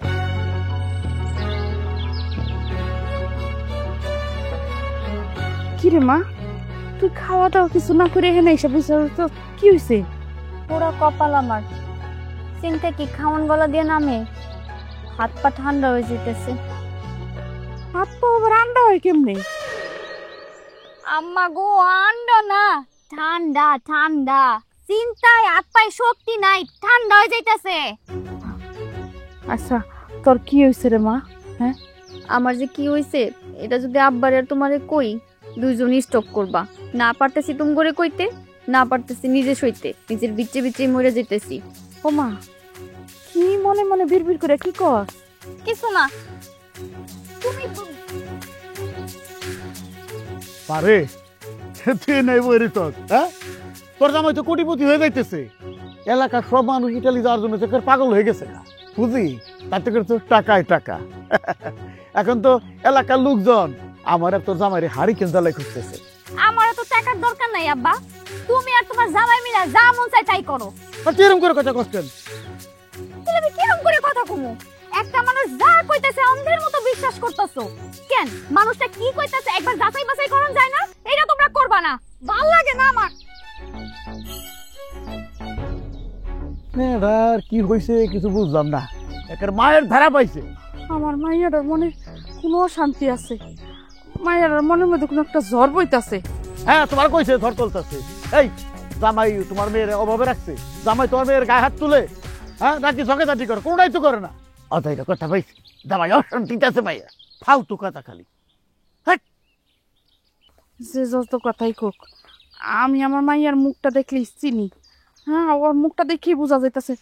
কিরে মা, তুই খাওয়া দাওয়া কিছু না করে এখানে এসে বসে তো কি হয়েছে? পুরা কপাল আমার, চিন্তা কি খাওয়ান গলা দিয়ে নামে, হাত পা ঠান্ডা হয়ে যেতেছে। হাত পা আবার আন্ডা হয় কেমনে? আম্মা গো, আন্ডা না, ঠান্ডা ঠান্ডা, চিন্তায় হাত পায়ে শক্তি নাই, ঠান্ডা হয়ে যাইতেছে। আচ্ছা তোর কি হয়েছে রে মা? আমার যে কি হইছে এটা যদি আব্বার আর তোমারে কই, দুইজনই স্টপ করবা। না পারতেছি তুমি করে কইতে, না পারতেছি নিজে সইতে, নিজের বিচে বিচে মরে যেতেছি। ও মা, কি মনে মনে বিড়বিড় করে কি কর? কিছু না, তুমি পারে তুই নাই বইরে তোর, হ্যাঁ তোর জামাই তো কোটিপতি হয়ে যাইতেছে, এলাকার সব মানুষ ইটালি যাওয়ার জন্য তো পাগল হয়ে গেছে না, বুঝি? তার থেকে তো টাকায় টাকা। এখন তো এলাকার লোকজন আমার আর তোর জামাইরে হাড়ি কেন্দ্রালাই খুঁজতেছে। আমার তো টাকার দরকার নাই আব্বা, তুমি আর তোমার জামাই মিলা যা মন চাই তাই করো। আর তুই এরকম করে কথা কষ্টেন? তাহলে আমি কিরকম করে কথা কমু? একটা মানুষ যা কইতাছে অন্ধের মতো বিশ্বাস করতেছো কেন? মানুষটা কি কইতাছে একবার যাচাই বাছাই করন যায় না? এটা তোমরা করবা না, ভাল লাগে না আমার। আর কি হয়েছে কিছু বুঝলাম না, একের মায়ের ধারা পাইছে। আমার মাইয়ার মনে কোনো শান্তি আছে, মাইয়ার মনের মধ্যে কোনো একটা জ্বর বইতাছে। হ্যাঁ তোমার কইছে ধর চলতেছে। এই জামাই তোমার মেয়ের অভাবে রাখছে? জামাই তোমার মেয়ের গায়ে হাত তুলে, হ্যাঁ নাকি ঝগড়াঝাটি করে? কোনটাই তো করে না। অতএব কথা পাইছে জামাই অশান্তিতে আছে ভাইয়া, ফালতু কথা খালি। যে যত কথাই কোক, আমি আমার মাইয়ার মুখটা দেখলে চিনি। হ্যাঁ, ওর মুখটা দেখেই বোঝা যাইতাছে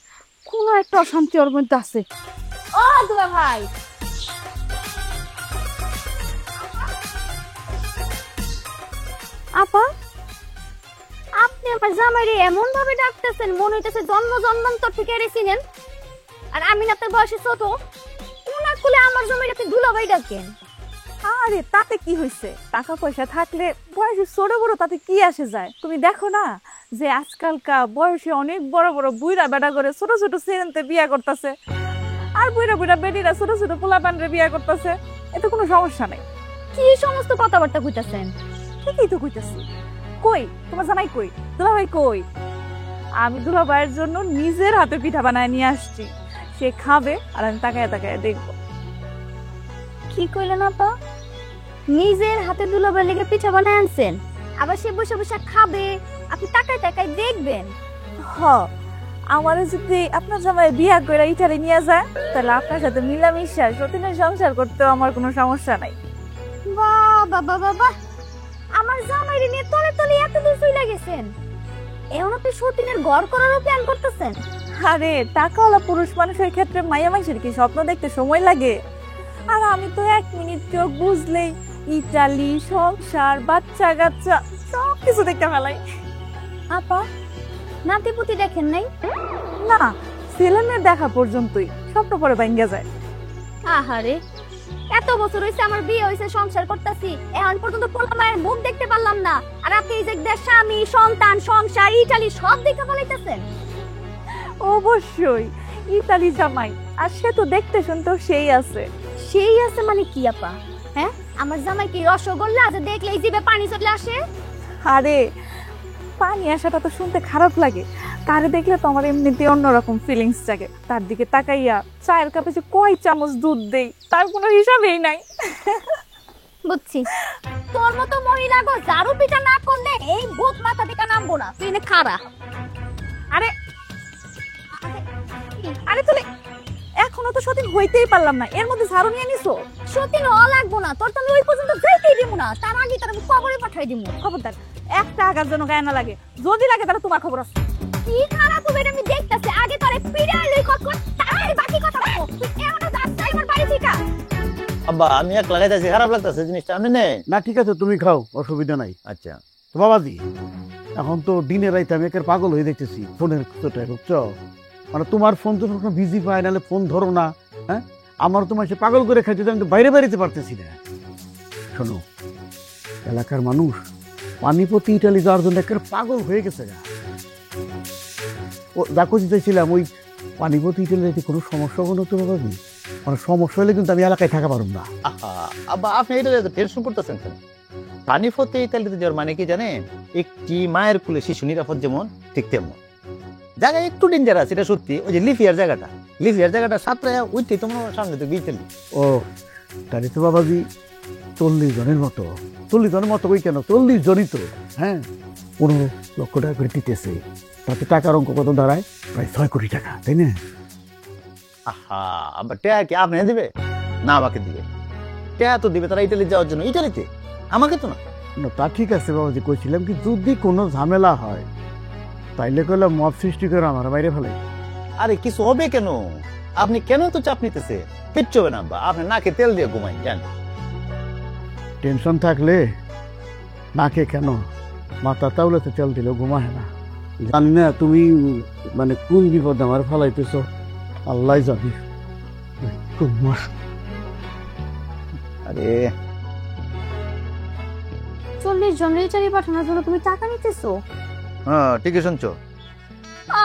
কোনো একটা অশান্তি ওর মধ্যে আছে। ও দুলা ভাই, আপা আপনি আমার জামাইরে এমন ভাবে ডাকতেছেন মনে হইতেছে জন্ম জন্মান্তর থেকে এসেছিলেন। আর আমি না আপনার বয়সে ছোট, কোনা খুলে আমার জমির আপনি দুলা ভাই ডাকেন। আরে তাতে কি হয়েছে? টাকা পয়সা থাকলে বয়সে ছোট বড় তাতে কি আসে যায়? তুমি দেখো না যে আজকালকার বয়সে অনেক বড় বড় বুইরা বেটা করে ছোট ছোট ছেলেতে বিয়া করতেছে, আর বুইরা বুইরা বেটিরা ছোট ছোট পোলাপানরে বিয়া করতেছে। এতে কোনো সমস্যা নাই। কি সমস্ত কথাবার্তা কইতাছেন? ঠিকই তো কইতাছি। কই তোমার জামাই কই? দুলাভাই কই? আমি দুলাভাইয়ের জন্য নিজের হাতে পিঠা বানায় নিয়ে আসছি, সে খাবে আর আমি তাকায় তাকায় দেখবো। কি কইলেন আপা? নিজের হাতে দুলাভাই লেগে পিঠা বানায় আনছেন, আবার সে বসে বসে খাবে, আপনি তাকায় তাকায় দেখবেন? হ, আমারও যদি আপনার জামাই বিয়া করে ইটালি নিয়ে যায় তাহলে আপনার সাথে মিলামিশা সতীনের সংসার করতেও আমার কোনো সমস্যা নাই। বাহ বাবা বাবা, আমার জামাইরে নিয়ে তলে তলে এত দূর চলে গেছেন, এখন আপনি সতীনের ঘর করারও প্ল্যান করতেছেন? আরে টাকাওয়ালা পুরুষ মানুষের ক্ষেত্রে মাইয়া মানুষের কি স্বপ্ন দেখতে সময় লাগে? আর আমি তো 1 মিনিট চোখ বুঝলেই ইটালি, সংসার, বাচ্চা কাচ্চা সব কিছু দেখতে ফেলাই। আপা নাতিপুতি দেখেন নাই? না, ছেলেমেয়ের দেখা পর্যন্তই স্বপ্ন পরে ভাঙ্গা যায়। আহারে, এত বছর হইছে আমার বিয়ে হইছে, সংসার করতেছি, এখন পর্যন্ত পোলা মায়ের মুখ দেখতে পারলাম না, আর আপনি এই যে স্বামী, সন্তান, সংসার, ইটালি সব দেখে ফেলাইতেছেন। অবশ্যই ইতালি জামাই, আর সে তো দেখতে শুনতেও সেই আছে। সেই আছে মানে কি আপা? হ্যাঁ, আমার জামাই কি রসগোল্লা যে দেখলেই জিভে পানি চলে আসে? আরে পানি আসাটা তো শুনতে খারাপ লাগে, তারে দেখলে তো আমার এমনিতে অন্যরকম ফিলিংস জাগে। তার দিকে তাকাইয়া চায়ের কাপে যে কয় চামচ দুধ দেই তার কোনো হিসাবেই নাই। বুঝছি, তোর মতো মহিলা গো ঝাড়ু পিটা না করলে এই ভূত মাথা থেকে নামবো না। তুই এনে খাড়া। আরে আরে তুই এখনো তো সতীন হইতেই পারলাম না, এর মধ্যে ঝাড়ু নিয়ে নিছো। সত্যি হওয়া লাগবো না, তোর তো আমি ওই পর্যন্ত যাইতেই দিব না। তার আগে তার আমি কবরে পাঠাই দিব। খবরদার একটা আঘাত যেন গায়ে না লাগে, যদি লাগে তাহলে তোমার খবর আছে। কি খারাপ হবে এটা আমি দেখতাছি। আগে তোরে পিড়া লই কত তারপরে বাকি কথা বলবো। তুই এমন যাচ্ছিস আমার বাড়ি থেকে। আব্বা আমি এক লাগাইতেছি, খারাপ লাগতেছে জিনিসটা, আপনি নেই। না ঠিক আছে, তুমি খাও, অসুবিধা নাই। আচ্ছা তো বাবাজি, এখন তো দিনে রাইতে আমি একের পাগল হয়ে দেখতেছি ফোনের কথাটা, বুঝছো? মানে তোমার ফোন তো সবসময় বিজি পায়, নাহলে ফোন ধরো না। হ্যাঁ, আমার তোমার সে পাগল করে খাইতে, আমি তো বাইরে বেরোতে পারতেছি না। শোনো, এলাকার মানুষ পানিপতি ইটালি যাওয়ার জন্য একের পাগল হয়ে গেছে গা। ও দেখো চাইছিলাম ওই পানিপতি ইটালিতে কোনো সমস্যা কোনো তো বাবাজি, মানে সমস্যা হলে কিন্তু আমি এলাকায় থাকা পারব না। আহা আব্বা আপনি এটা টেনশন করতেছেন কেন? পানিপথে ইতালিতে যাওয়ার মানে কি জানেন? একটি মায়ের কোলে শিশু নিরাপদ যেমন, ঠিক তেমন জায়গা একটু ডেঞ্জারাস, এটা সত্যি। ওই যে লিফিয়ার জায়গাটা সাতটায় উঠতে তোমার সামনে তো ইতালি। ও তাহলে তো বাবাজি 40 জনের মতো। 40 জনের মতো ওই কেন, 40 জনই তো। হ্যাঁ, 15 লক্ষ টাকা করে দিতেছে, তাতে টাকার অঙ্ক কত দাঁড়ায়? প্রায় 6 কোটি টাকা, তাই না? আহা আব্বা টেয়া কি আপনি দিবে না আমাকে দিবে? টেয়া তো দিবে তারা ইতালি যাওয়ার জন্য, ইতালিতে, আমাকে তো না। না তা ঠিক আছে বাবাজি, কইছিলাম কি যদি কোনো ঝামেলা হয় তাইলে কইলে মব সৃষ্টি করে আমার বাইরে ফেলে। আরে কিছু হবে কেন? আপনি কেন তো চাপ নিতেছে? কিচ্ছু হবে না আব্বা, আপনি নাকে তেল দিয়ে ঘুমাই জান। টেনশন থাকলে নাকে কেন, মাথা তাউলেতে তেল দিলেও ঘুমায় না। জানি না তুমি মানে কোন বিপদ আমার ফেলাইতেছ, আল্লাহ জানি। খুব মস্ত। আরে 40 জন রিচারি পাঠানোর জন্য তুমি টাকা নিতেছো? হ্যাঁ ঠিকই শুনছো।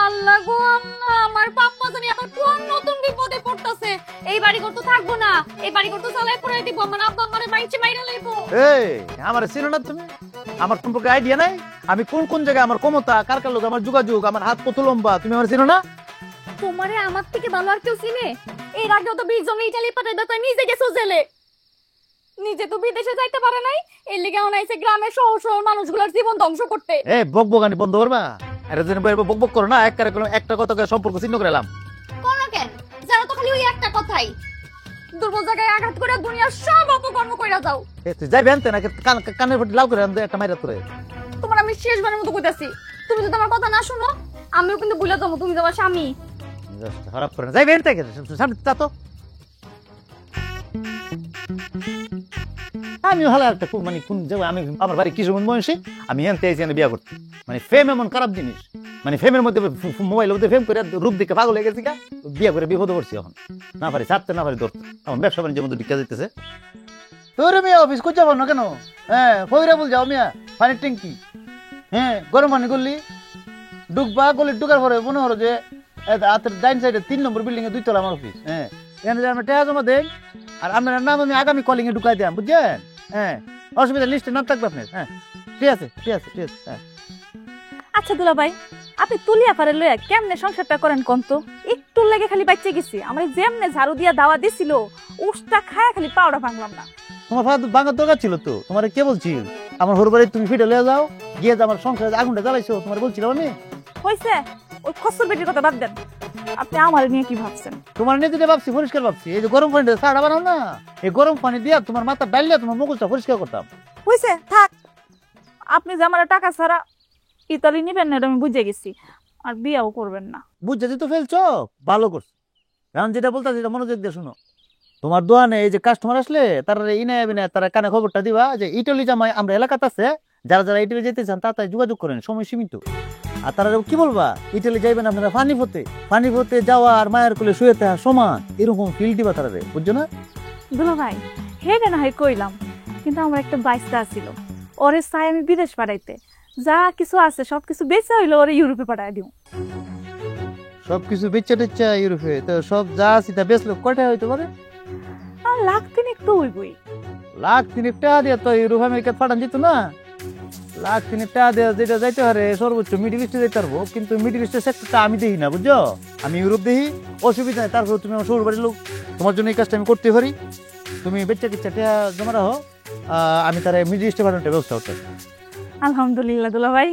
আল্লাহ গো আল্লাহ, আমার পাপ্পা জানি আবার কোন নতুন বিপদে পড়তাছে। এই বাড়ি ঘর তো থাকবো না, এই বাড়ি ঘর তো চালাই পড়াই দিব। আমার আব্বা আমারে মাইছে মাইরা লাইবো। এই আমার চিনো না তুমি? আমার সম্পর্কে আইডিয়া নাই? আমি কোন কোন জায়গায় আমার ক্ষমতা, কার কার লোক আমার যোগাযোগ, আমার হাত কত লম্বা, তুমি আমার চিনো না? তোমারে আমার থেকে ভালো আর কেউ চিনে? এর আগেও তো 20 জন ইটালি পাঠাইবা, তাই নিজে গেছো জেলে। নিজে তো বিদেশে যাইতে পারে নাই, এর লিগে অনাইছে গ্রামের শহর শহর মানুষগুলোর জীবন ধ্বংস করতে। এই বকবকানি বন্ধ করবা। আরে যেন বকবক করো না, একটা কথা সম্পর্ক চিহ্ন করে এলাম। কোন কেন জানো তো খালি ওই একটা কথাই, দুর্বল জায়গায় আঘাত করে দুনিয়ার সব অপকর্ম কইরা যাও। তুই যাইবে আনতে না, কানের ফটি লাউ করে আনতে একটা মাইরা তোরে। তোমার আমি শেষবারের মতো কইতাছি, তুমি যদি আমার কথা না শুনো আমিও কিন্তু ভুলে যাবো তুমি তোমার স্বামী। খারাপ করে না, যাইবে আনতে সামনে তো। আমি ভালো একটা মানে কোন জায়গায়, আমি আমার বাড়ি কিশোরগঞ্জ বয়সে, আমি এনতে আইছি বিয়া করতে। মানে ফেম এমন খারাপ জিনিস, মানে ফেমের মধ্যে মোবাইলের মধ্যে ফেম করে রূপ দেখে পাগল হয়ে গেছি, বিয়া করে বিপদে পড়ছি। এখন না পারি ছাড়তে, না পারি ধরতে। আমার ব্যবসা বাণিজ্যের মধ্যে ঢুকা যেতেছে। তোর মিয়া অফিস করতে যাবো না কেন? হ্যাঁ ফইরা বল যাও মিয়া, পানির ট্যাঙ্কি। হ্যাঁ গরম পানি করলি ঢুকবা, গলি ঢুকার পরে মনে হলো যে হাতের ডাইন সাইডে 3 নম্বর বিল্ডিং এ 2 তলা আমার অফিস। হ্যাঁ এখানে আমরা টাকা জমা দেন, আর আপনার নাম আমি আগামী কলিং এ ঢুকাই দিলাম, বুঝছেন? হ্যাঁ অসুবিধা, লিস্টে নাম থাকবে আপনার। হ্যাঁ ঠিক আছে ঠিক আছে ঠিক আছে। হ্যাঁ আচ্ছা দুলা ভাই, আপনি তুলিয়া পারে লইয়া কেমনে সংসারটা করেন কোন তো? একটু লেগে খালি বাচ্চা গেছি, আমার যেমনে ঝাড়ু দিয়া দাওয়া দিছিল উষ্টা খায়া খালি পাউডা ভাঙলাম না। তোমার ভাঙার দরকার ছিল তো, তোমার কে বলছিল? আমার হর বাড়ি তুমি ফিরে লয়ে যাও, গিয়ে আমার সংসারে আগুনটা জ্বালাইছো, তোমার বলছিলাম আমি। হইছে ওই খসর বেটির কথা বাদ দেন, আপনি আমার নিয়ে কি ভাবছেন? তোমার নিজেদের ভাবছি, পরিষ্কার ভাবছি। এই যে গরম পানি দিয়ে চাটা বানাও না, এই গরম পানি দিয়া তোমার মাথা ডাইলিয়া তোমার মুখটা পরিষ্কার করতাম। হইছে থাক, আপনি যে আমার টাকা ছাড়া ইতালি নিবেন না এটা আমি বুঝে গেছি, আর বিয়াও করবেন না। বুঝতে তো ফেলছো, ভালো করছো। এখন যেটা বলতা সেটা মনোযোগ দিয়ে শুনো। তোমার দোকানে এই যে কাস্টমার আসলে তারা ইনায় বিনায় তারা কানে খবরটা দিবা যে ইটালি জামাই আমরা এলাকাতে আছে, যারা যারা ইটালি যেতে চান তাড়াতাড়ি যোগাযোগ করেন, সময় সীমিত। আর তারা কি বলবা, ইটালি যাইবেন আপনারা পানিপথে যাওয়া আর মায়ের কোলে শুয়ে থাকা সমান, এরকম ফিল দিবা তারা, বুঝছো না? দুলা ভাই হেডে না হয় কইলাম, কিন্তু আমার একটা বাইসটা ছিল, ওরে চাই আমি বিদেশ পাঠাইতে, যা কিছু আছে সবকিছু বেঁচে হইলো ওরে ইউরোপে পাঠাই দিও। সবকিছু বেচা টেচা ইউরোপে, তো সব যা আছে তা বেচলো কয়টা হইতে পারে? আর লাখ তিনেক তো হইবই। লাখ 3 টাকা দিয়ে তো ইউরোপ আমেরিকা পাঠান যেত না। লাখ 3 টাকা দিয়ে যেটা যাইতে পারে সর্বোচ্চ মিডিল ইস্টে যেতে পারবো, কিন্তু মিডিল ইস্টের সেক্টরটা আমি দেখি না, বুঝছো? আমি ইউরোপ দেখি, অসুবিধা নেই। তারপর তুমি আমার শ্বশুর বাড়ির লোক, তোমার জন্য এই কাজটা আমি করতে পারি। তুমি বেচা কিচ্ছা টাকা জমা রাখো, আমি তার মিডিল ইস্টে পাঠানোর ব্যবস্থা করতে। আলহামদুলিল্লাহ দুলা ভাই,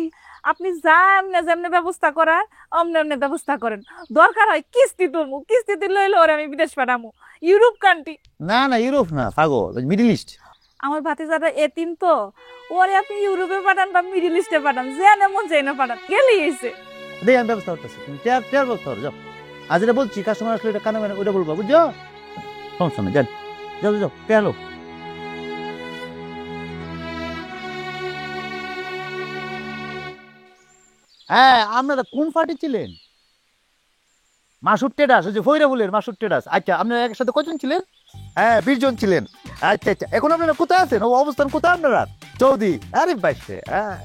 আপনি যা এমনি যেমনি ব্যবস্থা করার অমনি এমনি ব্যবস্থা করেন। দরকার হয় কিস্তি তুলমু, কিস্তি তুললে হইলে ওরে আমি বিদেশ পাঠামু, ইউরোপ কান্ট্রি। না না, ইউরোপ না পাগল, মিডিল ইস্ট। আমার ভাতিজাটা এতিম তো, ওরে আপনি ইউরোপে পাঠান বা মিডিল ইস্টে পাঠান, যেন মন চাই না পাঠান, গেলেই এসে দেখ আমি ব্যবস্থা করতেছি, তুমি টেয়ার ব্যবস্থা করো, যাও। আজ এটা বলছি, কাস্টমার আসলে এটা কানে মানে ওইটা বলবো, বুঝছো? সমস্যা নেই, যান, যাও যাও, টেয়ার লো। হ্যাঁ, আপনারা কোন পার্টি ছিলেন? মাসুদ টেডাস, ওই যে ফৈরাবুলের মাসুদ টেডাস। আচ্ছা, আপনারা একসাথে কজন ছিলেন? হ্যাঁ, 20 জন ছিলেন। আচ্ছা আচ্ছা, এখন আপনারা কোথায় আছেন? ও অবস্থান কোথায় আপনারা? চৌদি। আরে বাইশে, হ্যাঁ,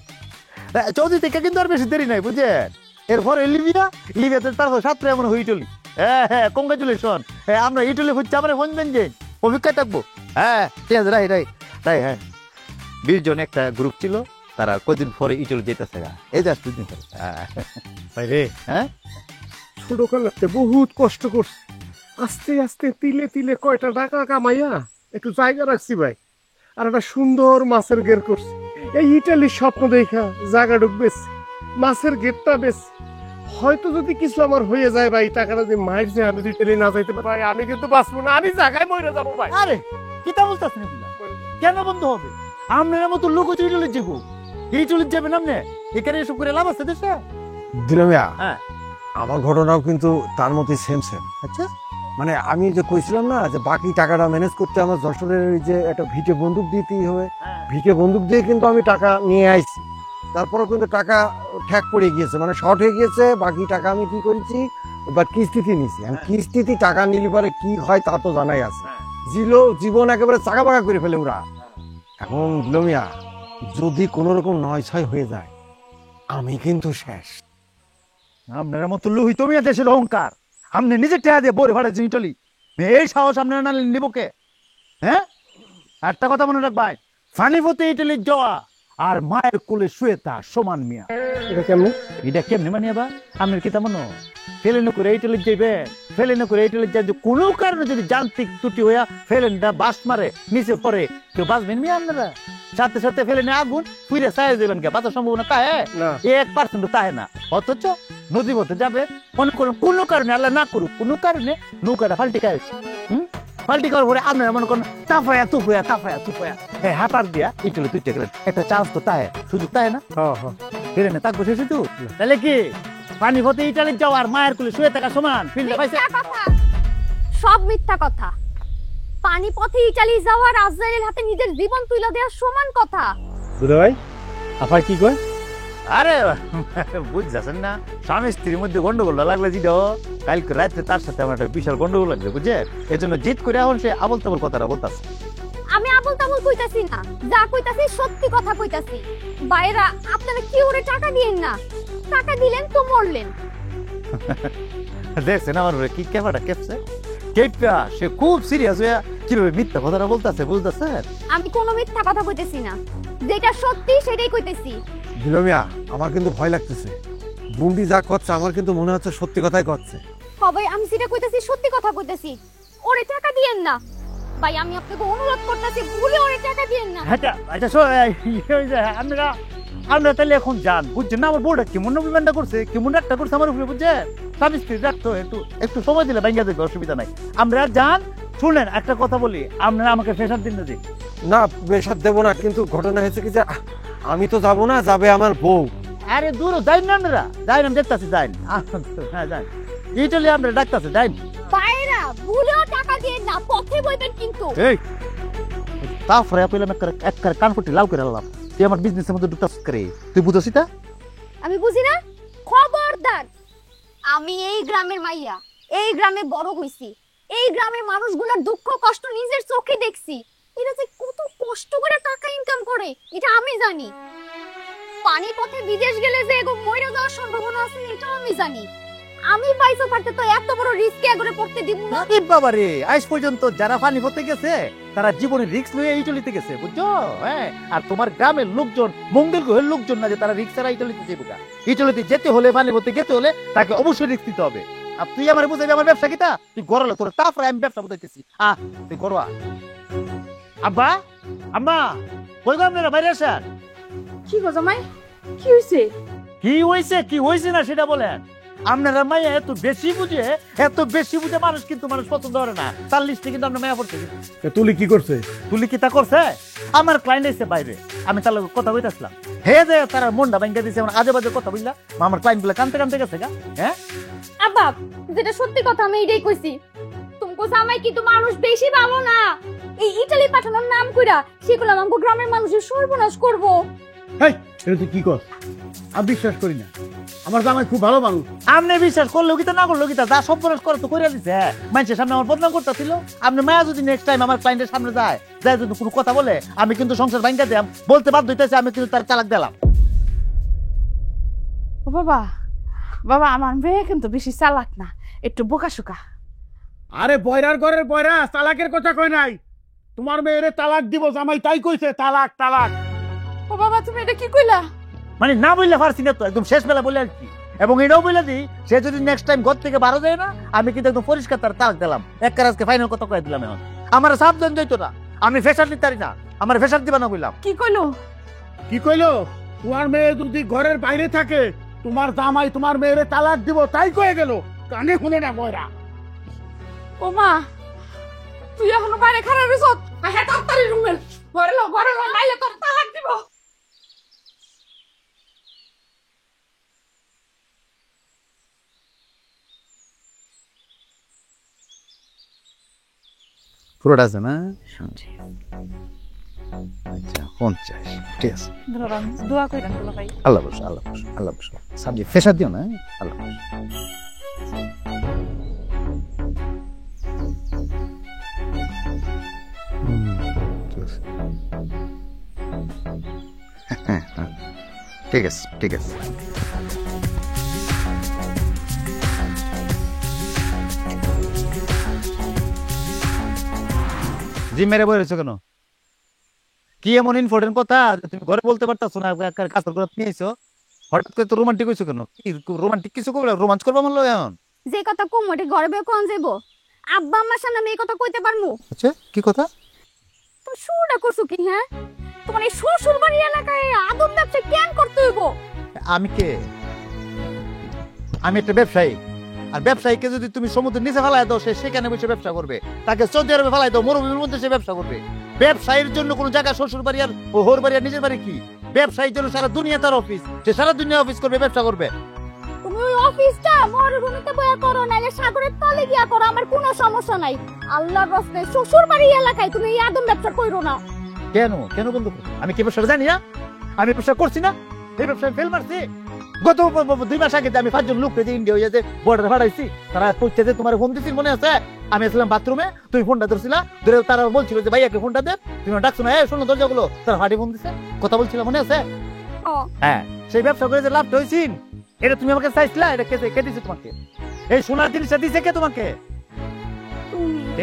চৌদি থেকে কিন্তু আর বেশি দেরি নাই, বুঝছেন? এরপরে লিবিয়া, লিবিয়াতে তারপর 7 এমন হয়ে ইটালি। হ্যাঁ হ্যাঁ, কংগ্রেচুলেশন। হ্যাঁ, আমরা ইটালি হচ্ছে আমার ফোনবেন যে অভিজ্ঞতা থাকবো। হ্যাঁ ঠিক আছে, রাই রাই রাই। হ্যাঁ, 20 জন একটা গ্রুপ ছিল, তারা কদিন পরে ইটালি যেতেছে। এই যে 2 দিন পরে। ভাই রে, হ্যাঁ, ছোটকালে বহুত কষ্ট করছি, আস্তে আস্তে তিলে তিলে কয়টা টাকা কামাইয়া একটু জায়গা রাখছি ভাই, আর একটা সুন্দর মাছের গের করছি। এই ইটালির স্বপ্ন দেখা জায়গা ঢুকবেছি, মাছের গেটটা বেশ। হয়তো যদি কিছু আমার হয়ে যায় ভাই, টাকাটা যদি মাইর যায়, আমি যদি ইটালি না যাইতে পারি ভাই, আমি কিন্তু বাঁচবো না, আমি জায়গায় মরে যাবো ভাই। আরে কি তা বলতেছেন এগুলা? কেন বন্ধ হবে? আপনার মতো লোক হচ্ছে ইটালি যাবো, ইটালি যাবেন আপনি? এখানে এসব করে লাভ আছে দেশে? দিলামিয়া, হ্যাঁ, আমার ঘটনাও কিন্তু তার মতোই সেম সেম। আচ্ছা, মানে আমি যে কইছিলাম না যে বাকি টাকাটা ম্যানেজ করতে আমার যশোরের ওই যে একটা ভিটে বন্দুক দিতেই হবে, ভিটে বন্দুক দিয়ে কিন্তু আমি টাকা নিয়ে আইছি। তারপরে কিন্তু টাকা ঠ্যাক পড়ে গিয়েছে, মানে শর্ট হয়ে গিয়েছে। বাকি টাকা আমি কি করেছি, এবার কিস্তিতে নিছি। আমি কিস্তিতে টাকা নিলে পরে কি হয় তা তো জানাই আছে। জীবন একেবারে চাকা পাকা করে ফেলে ওরা। এখন দিলমিয়া, যদি কোনো রকম 9-6 হয়ে যায়, আমি কিন্তু শেষ। আপনার মতো লুহি তুমি দেশের অহংকার। আপনি নিজে টেয়া দিয়ে বরে ভাড়া ইটালি, এই সাহস আপনারা না নিবকে? হ্যাঁ, একটা কথা মনে রাখবাই, ফানিফতে ইটালির যাওয়া আর মায়ের কোলে শুয়ে তা সমান মিয়া। এটা কেমন? এটা কেমনি মানে বা আপনার কি তেমন ফেলেন করে ইটালির যাইবে? ফেলেন করে ইটালির যাই, কোনো কারণে যদি যান্ত্রিক ত্রুটি হইয়া ফেলেনটা বাস মারে নিচে পড়ে, কেউ বাঁচবেন মিয়া আপনারা? সাথে সাথে ফেলেনে আগুন ফুইরে চাই দেবেন কে? বাঁচার সম্ভাবনা তাহে 1% তাহে না। অথচ নদী পথে যাবে, মনে করুন কোনো কারণে, আল্লাহ না করুক, কোনো কারণে নৌকাটা ফাল্টি খাইছে। ফাল্টি খাওয়ার পরে আপনারা মনে করেন তাফায়া তুফায়া হ্যাঁ, হাতার দিয়া ইটালি তুইতে গেলেন, একটা চান্স তো তাহে, সুযোগ তাহে না? ফেলে না থাকবো সে সুযোগ। তাহলে কি পানি পথে ইটালি যাওয়ার মায়ের কোলে শুয়ে থাকা সমান? ফিল্ডে পাইছে? মিথ্যা কথা, সব মিথ্যা কথা। পানি পথে ইটালি যাওয়া রাজধানীর হাতে নিজের জীবন তুলে দেওয়ার সমান কথা। বুঝা ভাই, আপার কি কয়? আরে বুঝতেছেন না, স্বামী স্ত্রীর মধ্যে গন্ডগোল লাগলে জিডো, কালকে রাত্রে তার সাথে আমার একটা বিশাল গন্ডগোল লাগছে, বুঝছে? এই জন্য জিত করে এখন সে আবল তাবল কথাটা বলতেছে। আমি আবল তাবল কইতাছি না, যা কইতাছি সত্যি কথা কইতাছি। বাইরা আপনারা কি ওরে টাকা দিয়েন না, টাকা দিলেন তো মরলেন। দেখছেন আমার কি ক্যামেরাটা কেপছে? কেপা সে খুব সিরিয়াস হয়ে কিভাবে মিথ্যা কথাটা বলতেছে, বুঝতেছেন? আমি কোনো মিথ্যা কথা কইতেছি না, যেটা সত্যি সেটাই কইতেছি। দিলমিয়া, আমার কিন্তু ভয় লাগতেছে। বুন্ডি যা করছে আমার কিন্তু মনে হচ্ছে সত্যি কথাই করছে। সবাই আমি যেটা কইতেছি সত্যি কথা কইতেছি। ওরে টাকা দিয়েন না ভাই, আমি আপনাকে অনুরোধ করতেছি, ভুলে ওরে টাকা দিয়েন না। আচ্ছা আচ্ছা, আমরা তাহলে এখন যান, বুঝছেন না? আমার বউটা কেমন অভিমানটা করছে, কেমন একটা করছে আমার উপরে, বুঝছে? স্বামী স্ত্রী রাখতো, একটু সময় দিলে ভাঙ্গা দেবে, অসুবিধা নাই। আমরা যান। শুনেন একটা কথা বলি, আপনারা আমাকে ফেসার দিন না যে। না, বেশাদ দেবো না, কিন্তু ঘটনা হয়েছে কি যে আমি তো যাবো না, যাবে আমার বউ। আরে দূর যাই না, আপনারা যাই না, দেখতেছি যাই। হ্যাঁ যাই, ইটালি আমরা ডাকতেছে যাই। বাইরা ভুলেও টাকা দিয়েন না, পথে বইবেন কিন্তু। এই তারপরে পেলাম একটা কানপট্টি লাউ করে আনলাম, তুই আমার বিজনেসের মধ্যে ঢুকতাস করে, তুই বুঝছিস তা? আমি বুঝি না? খবরদার, আমি এই গ্রামের মাইয়া, এই গ্রামে বড় হইছি, এই গ্রামের মানুষগুলোর দুঃখ কষ্ট নিজের চোখে দেখছি। এরা যে কত কষ্ট করে টাকা ইনকাম করে এটা আমি জানি। পানি পথে বিদেশ গেলে যে এগো মইরা যাওয়ার সম্ভাবনা আছে এটাও আমি জানি। আমি পয়সা থাকতে তো এত বড় রিস্কে এগরে পড়তে দিব না। বাবা রে, আজ পর্যন্ত যারা পানি পথে গেছে তারা জীবনের রিস্ক নিয়ে ইটালিতে গেছে, বুঝছো? হ্যাঁ, আর তোমার গ্রামের লোকজন, মঙ্গল গ্রহের লোকজন না যে তারা রিস্ক ছাড়া ইটালিতে যাবো। ইটালিতে যেতে হলে, মানে বলতে যেতে হলে তাকে অবশ্যই রিস্ক নিতে হবে। আর তুই আমার বুঝাবি আমার ব্যবসা কিটা? তুই গড়ালো তোর, তারপরে আমি ব্যবসা বুঝাইতেছি। তুই করবা। আব্বা, আম্মা, কই গো আপনারা? বাইরে আসেন। কি গো জামাই, কি হইছে? কি হয়েছে না সেটা বলেন। আপনারা মাইয়া এত বেশি বুঝে মানুষ, কিন্তু মানুষ পছন্দ করে না। তার লিস্টে কিন্তু আপনার মায়া পড়ছে। তুলি কি করছে? তুলি কি তা করছে? আমার ক্লায়েন্ট এসে বাইরে, আমি তার লগে কথা বলতেছিলাম, হে যে তারা মনটা ভাঙ্গা দিছে, আজে বাজে কথা বললা। আমার ক্লায়েন্ট গুলো কানতে গেছে গা। হ্যাঁ আব্বা, যেটা সত্যি কথা আমি এটাই কইছি। তুমি জামাই কিন্তু মানুষ বেশি ভালো না। এই ইটালি পাঠানোর নাম কইরা সেগুলো আমাকে গ্রামের মানুষের সর্বনাশ করবো। হেই, এটা তুই কি কর? আমি বিশ্বাস করি না। আমার জামাই খুব ভালো মানুষ। আপনি বিশ্বাস করলো কি না করলো কি, যা সব করে তো করে দিছে। মানুষের সামনে আমার বদনাম করতেছিল। আপনি মায়া যদি নেক্সট টাইম আমার ক্লায়েন্টের সামনে যায় যদি কোনো কথা বলে, আমি কিন্তু সংসার ভাঙ্গা দিলাম, বলতে বাধ্য হইতেছে আমি কিন্তু তার তালাক দিলাম। ও বাবা, বাবা আমার মেয়ে কিন্তু বেশি চালাক না, একটু বোকাশোকা। আরে বয়রার ঘরের বয়রা, তালাকের কথা কয় নাই। তোমার মেয়েরে তালাক দিব জামাই, তাই কইছে তালাক তালাক। ও বাবা, তুমি এটা কি কইলা? মানে না বললে পারছি না তো, একদম শেষ বেলা বলে আর কি। এবং এটাও বলে দিই, সে যদি নেক্সট টাইম ঘর থেকে বারো যায় না, আমি কিন্তু একদম পরিষ্কার তার তালাক দিলাম। এক কাজকে ফাইনাল কথা কয়ে দিলাম। এখন আমার সাবধান যাইতো না, আমি ফেসার নিতে পারি না, আমার ফেসার দিবা না বললাম। কি কইলো? কি কইলো? তোমার মেয়ে যদি ঘরের বাইরে থাকে, তোমার জামাই তোমার মেয়েরে তালাক দিব, তাই কয়ে গেল। কানে শুনে না বয়রা। ও মা, তুই এখনো বাইরে খারাপ হইছ? হ্যাঁ, তাড়াতাড়ি রুমেল ঘরে লো, নাইলে তোর তালাক দিব। পুরোটা আছে না? আচ্ছা 50, ঠিক আছে। দোয়া কইরান দুলা ভাই। আল্লাহ বসো, আল্লাহ বসো। সাবজি ফেসার দিও না, আল্লাহ বসো। ঠিক আছে, ঠিক আছে। জি মেরে বই রয়েছো কেন? কি এমন ইম্পর্টেন্ট কথা তুমি ঘরে বলতে পারতাছো না? কাজের করে তুমি আইছো, হঠাৎ করে তো রোমান্টিক হইছো কেন? কি রোমান্টিক কিছু করবে? রোমান্স করবা মনে হয় এখন? যে কথা কম ওটা ঘরে বের কোন যাবো? আব্বা আম্মার সামনে আমি এই কথা কইতে পারমু? আচ্ছা, কি কথা? তুমি শুরুটা করছো কি? হ্যাঁ, তোমার এই শ্বশুর বাড়ি এলাকায় আদম ব্যবসা কেন করতে হইব? আমি কে? আমি একটা ব্যবসায়ী। আর ব্যবসায়ীকে যদি তুমি সমুদ্রের নিচে ফেলাই দাও, সে সেখানে বসে ব্যবসা করবে। তাকে সৌদি আরবে ফেলাই দাও, মরুভূমির মধ্যে সে ব্যবসা করবে। ব্যবসায়ীর জন্য কোন জায়গা শ্বশুর বাড়ি আর হোর বাড়ি আর নিজের বাড়ি কি? ব্যবসায়ীর জন্য সারা দুনিয়া তার অফিস, সে সারা দুনিয়া অফিস করবে, ব্যবসা করবে। তুমি ওই অফিসটা মরুভূমিতে বয়া করো, নাইলে সাগরের তলে গিয়া করো, আমার কোনো সমস্যা নাই। আল্লাহর রাস্তায় শ্বশুর বাড়ি এলাকায় তুমি এই আদম ব্যবসা কইরো না। কেন কেন বন্ধ করছো? আমি কি ব্যবসা জানি না? আমি ব্যবসা করছি না? এই ব্যবসায় ফেল মারছি। গত 2 মাস আগে আমি 5 জন লোককে যে ইন্ডিয়া হয়ে যে বর্ডারে ভাড়াইছি, তারা কইছে যে তোমার ফোন দিছি, মনে আছে? আমি আসলাম বাথরুমে, তুমি ফোনটা ধরছিলা, ধরে তারা বলছিল যে ভাই একটা ফোনটা দে, তুমি ডাকছো না, শোনো দরজাগুলো, তারা হাঁটি ফোন দিছে, কথা বলছিল, মনে আছে? হ্যাঁ, সেই ব্যবসা করে যে লাভটা হয়েছি, এটা তুমি আমাকে চাইছিলা, এটা কে দিছে তোমাকে? এই সোনার জিনিসটা দিছে কে তোমাকে?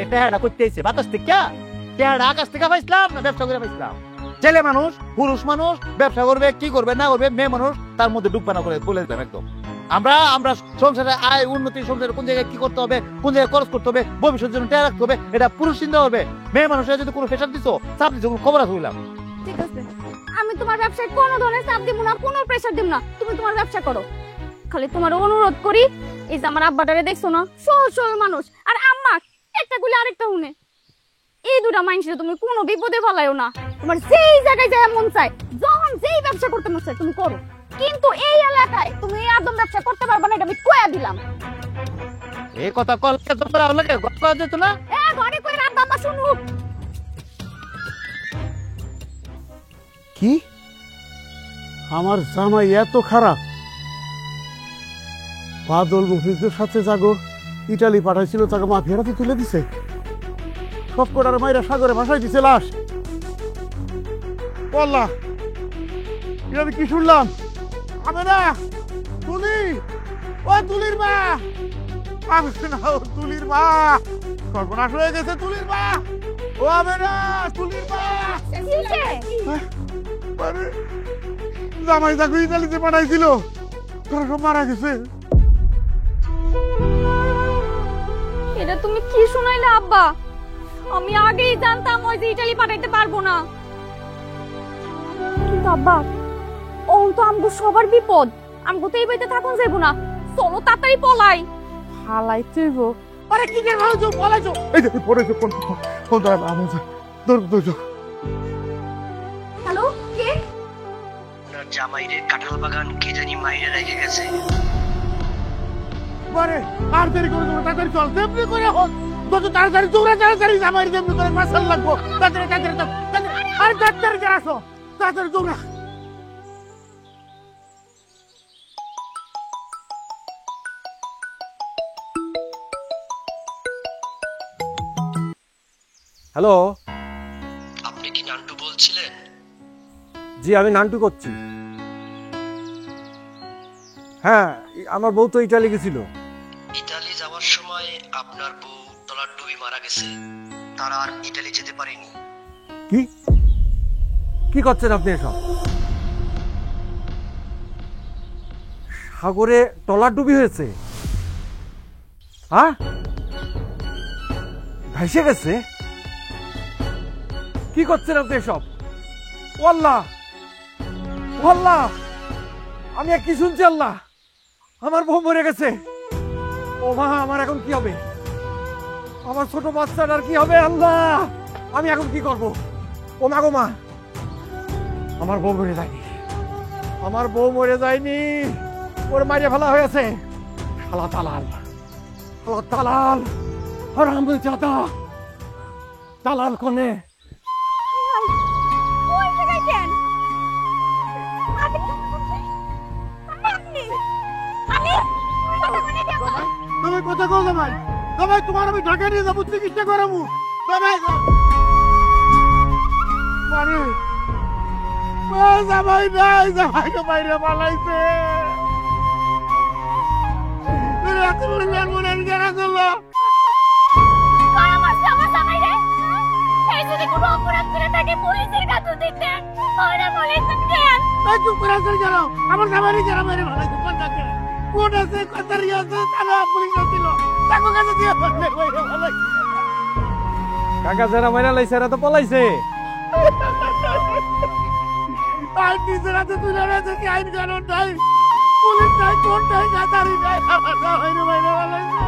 এটা এটা করতে আইছে বাতাস থেকে, আকাশ থেকে পাইছিলাম না ব্যবসা করে পাইছিলাম? ছেলে মানুষ, পুরুষ মানুষ ব্যবসা করবে, কি করবে না করবে, মেয়ে মানুষ তার মধ্যে ডুববা না করে বলে দিলাম একদম। আমরা সংসারে আয় উন্নতি, সংসারে কোন জায়গায় কি করতে হবে, কোন জায়গায় খরচ করতে হবে, ভবিষ্যতের জন্য টাকা রাখতে হবে, এটা পুরুষ চিন্তা হবে। মেয়ে মানুষের যদি কোনো প্রেশার দিছো, চাপ দিছো, খবর আছে হইলাম। ঠিক আছে, আমি তোমার ব্যবসায় কোনো ধরনের চাপ দিব না, কোনো প্রেসার দিব না, তুমি তোমার ব্যবসা করো। খালি তোমার অনুরোধ করি, এই যে আমার আব্বাটারে দেখছো না, সহজ সরল মানুষ, আর আম্মা একটা গুলি আরেকটা হুনে, এই দুটা মানুষের তুমি কোনো বিপদে ফেলাইও না। তোমার যেই জায়গায় যায় মন চায়, যখন যেই ব্যবসা করতে মন চায় তুমি করো, কিন্তু এই এলাকায় তুমি এই আদম ব্যবসা করতে পারবে না, এটা আমি কইয়া দিলাম। এই কথা কল কে তোমরা লাগে কথা যেত না? ঘরে কই রাত বাবা শুনুক। কি? আমার জামাই এত খারাপ? বাদল মুফিজদের সাথে জাগো ইটালি পাঠাইছিল, তাকে মাফিয়ারাতে তুলে দিছে, সব কটার মাইরা সাগরে ভাসাই দিছে লাশ। আল্লাহ, এটা আমি কি শুনলাম? আমি না তুলি, ও তুলির মা, আমি না ও তুলির মা, সর্বনাশ হয়ে গেছে তুলির মা। ও আমেনা তুলির মা কিসে আরে জামাই যাকে ইতালিতে পাঠাইছিল তারা সব মারা গেছে। এটা তুমি কি শুনাইলে আব্বা? আমি আগেই জানতাম ওই যে ইটালি পাঠাইতে পারবো না। কিন্তু আব্বা ও তো আমগো সবার বিপদ, আমগো তো এই বাড়িতে থাকুন যাইবো না, চলো তাড়াতাড়ি পলাই। হালাই তুইব আরে কি করে ভালো পলাইছো? এই যে পড়েছে ফোন ফোন ধর আমি ধর। হ্যালো, কে? আপনার জামাইরে কাঁঠাল বাগান কে জানি মাইরে রেখে গেছে। আরে আর দেরি করে তুমি তাড়াতাড়ি চল, তেমনি করে হোক যত তাড়াতাড়ি তাড়াতাড়ি জামাই তেমনি করে মাসাল লাগবো। তাড়াতাড়ি আরে তাড়াতাড়ি আসো, তাড়াতাড়ি দৌড়া। হ্যালো, আপনি কি নান্টু বলছিলেন? জি আমি নান্টু করছি। হ্যাঁ, আমার বউ তো ইটালি গেছিল। ইতালি যাওয়ার সময় আপনার বউ তলার ডুবি মারা গেছে, তারা আর ইতালি যেতে পারেনি। কি কি করছেন আপনি এসব? সাগরে টলার ডুবি হয়েছে? হ্যাঁ, ভেসে গেছে? কি করছেন আপনি এসব? ওয়াল্লাহ ওয়াল্লাহ, আমি আর কি শুনছি? আল্লাহ, আমার বউ মরে গেছে। ও মা, আমার এখন কি হবে? আমার ছোট বাচ্চাটার কি হবে? আল্লাহ, আমি এখন কি করব? ও মা গো মা, আমার বউ মরে যায়নি, আমার বউ মরে যায়নি, ওর মাইরে ফেলা হয়েছে। শালা দালাল, শালা দালাল, হারামজাদা দালাল কোনে? ওই জায়গায় কেন? তুমি কথা কও জামাই, জামাই তোমার আমি ঢাকা নিয়ে যাবো, চিকিৎসা করাবো জামাই। মানে জামাই নাই, জামাইকে বাইরে পালাইছে। মনে জানা চললো আমার জামাই রে, এই যদি কোনো অপরাধ করে থাকে পুলিশের কাছে দিতে, ওরা বলে তুমি কেন? চুপ করে আছেন কেন? আমার জামাই যারা বাইরে পালাইছে কোন থাকে? কোন আছে, কাতারি আছে, তারা পুলিশ ছিল, তাকে কাছে দিয়ে বাইরে পালাইছে। কাকা যারা মাইরা লাইছে এরা তো পলাইছে। আর নিজের হাতে তুলে রয়েছে কি আইন কানুন নাই, পুলিশ নাই, কোন নাই, কাতারি নাই, আমার জামাই বাইরে পালাইছে।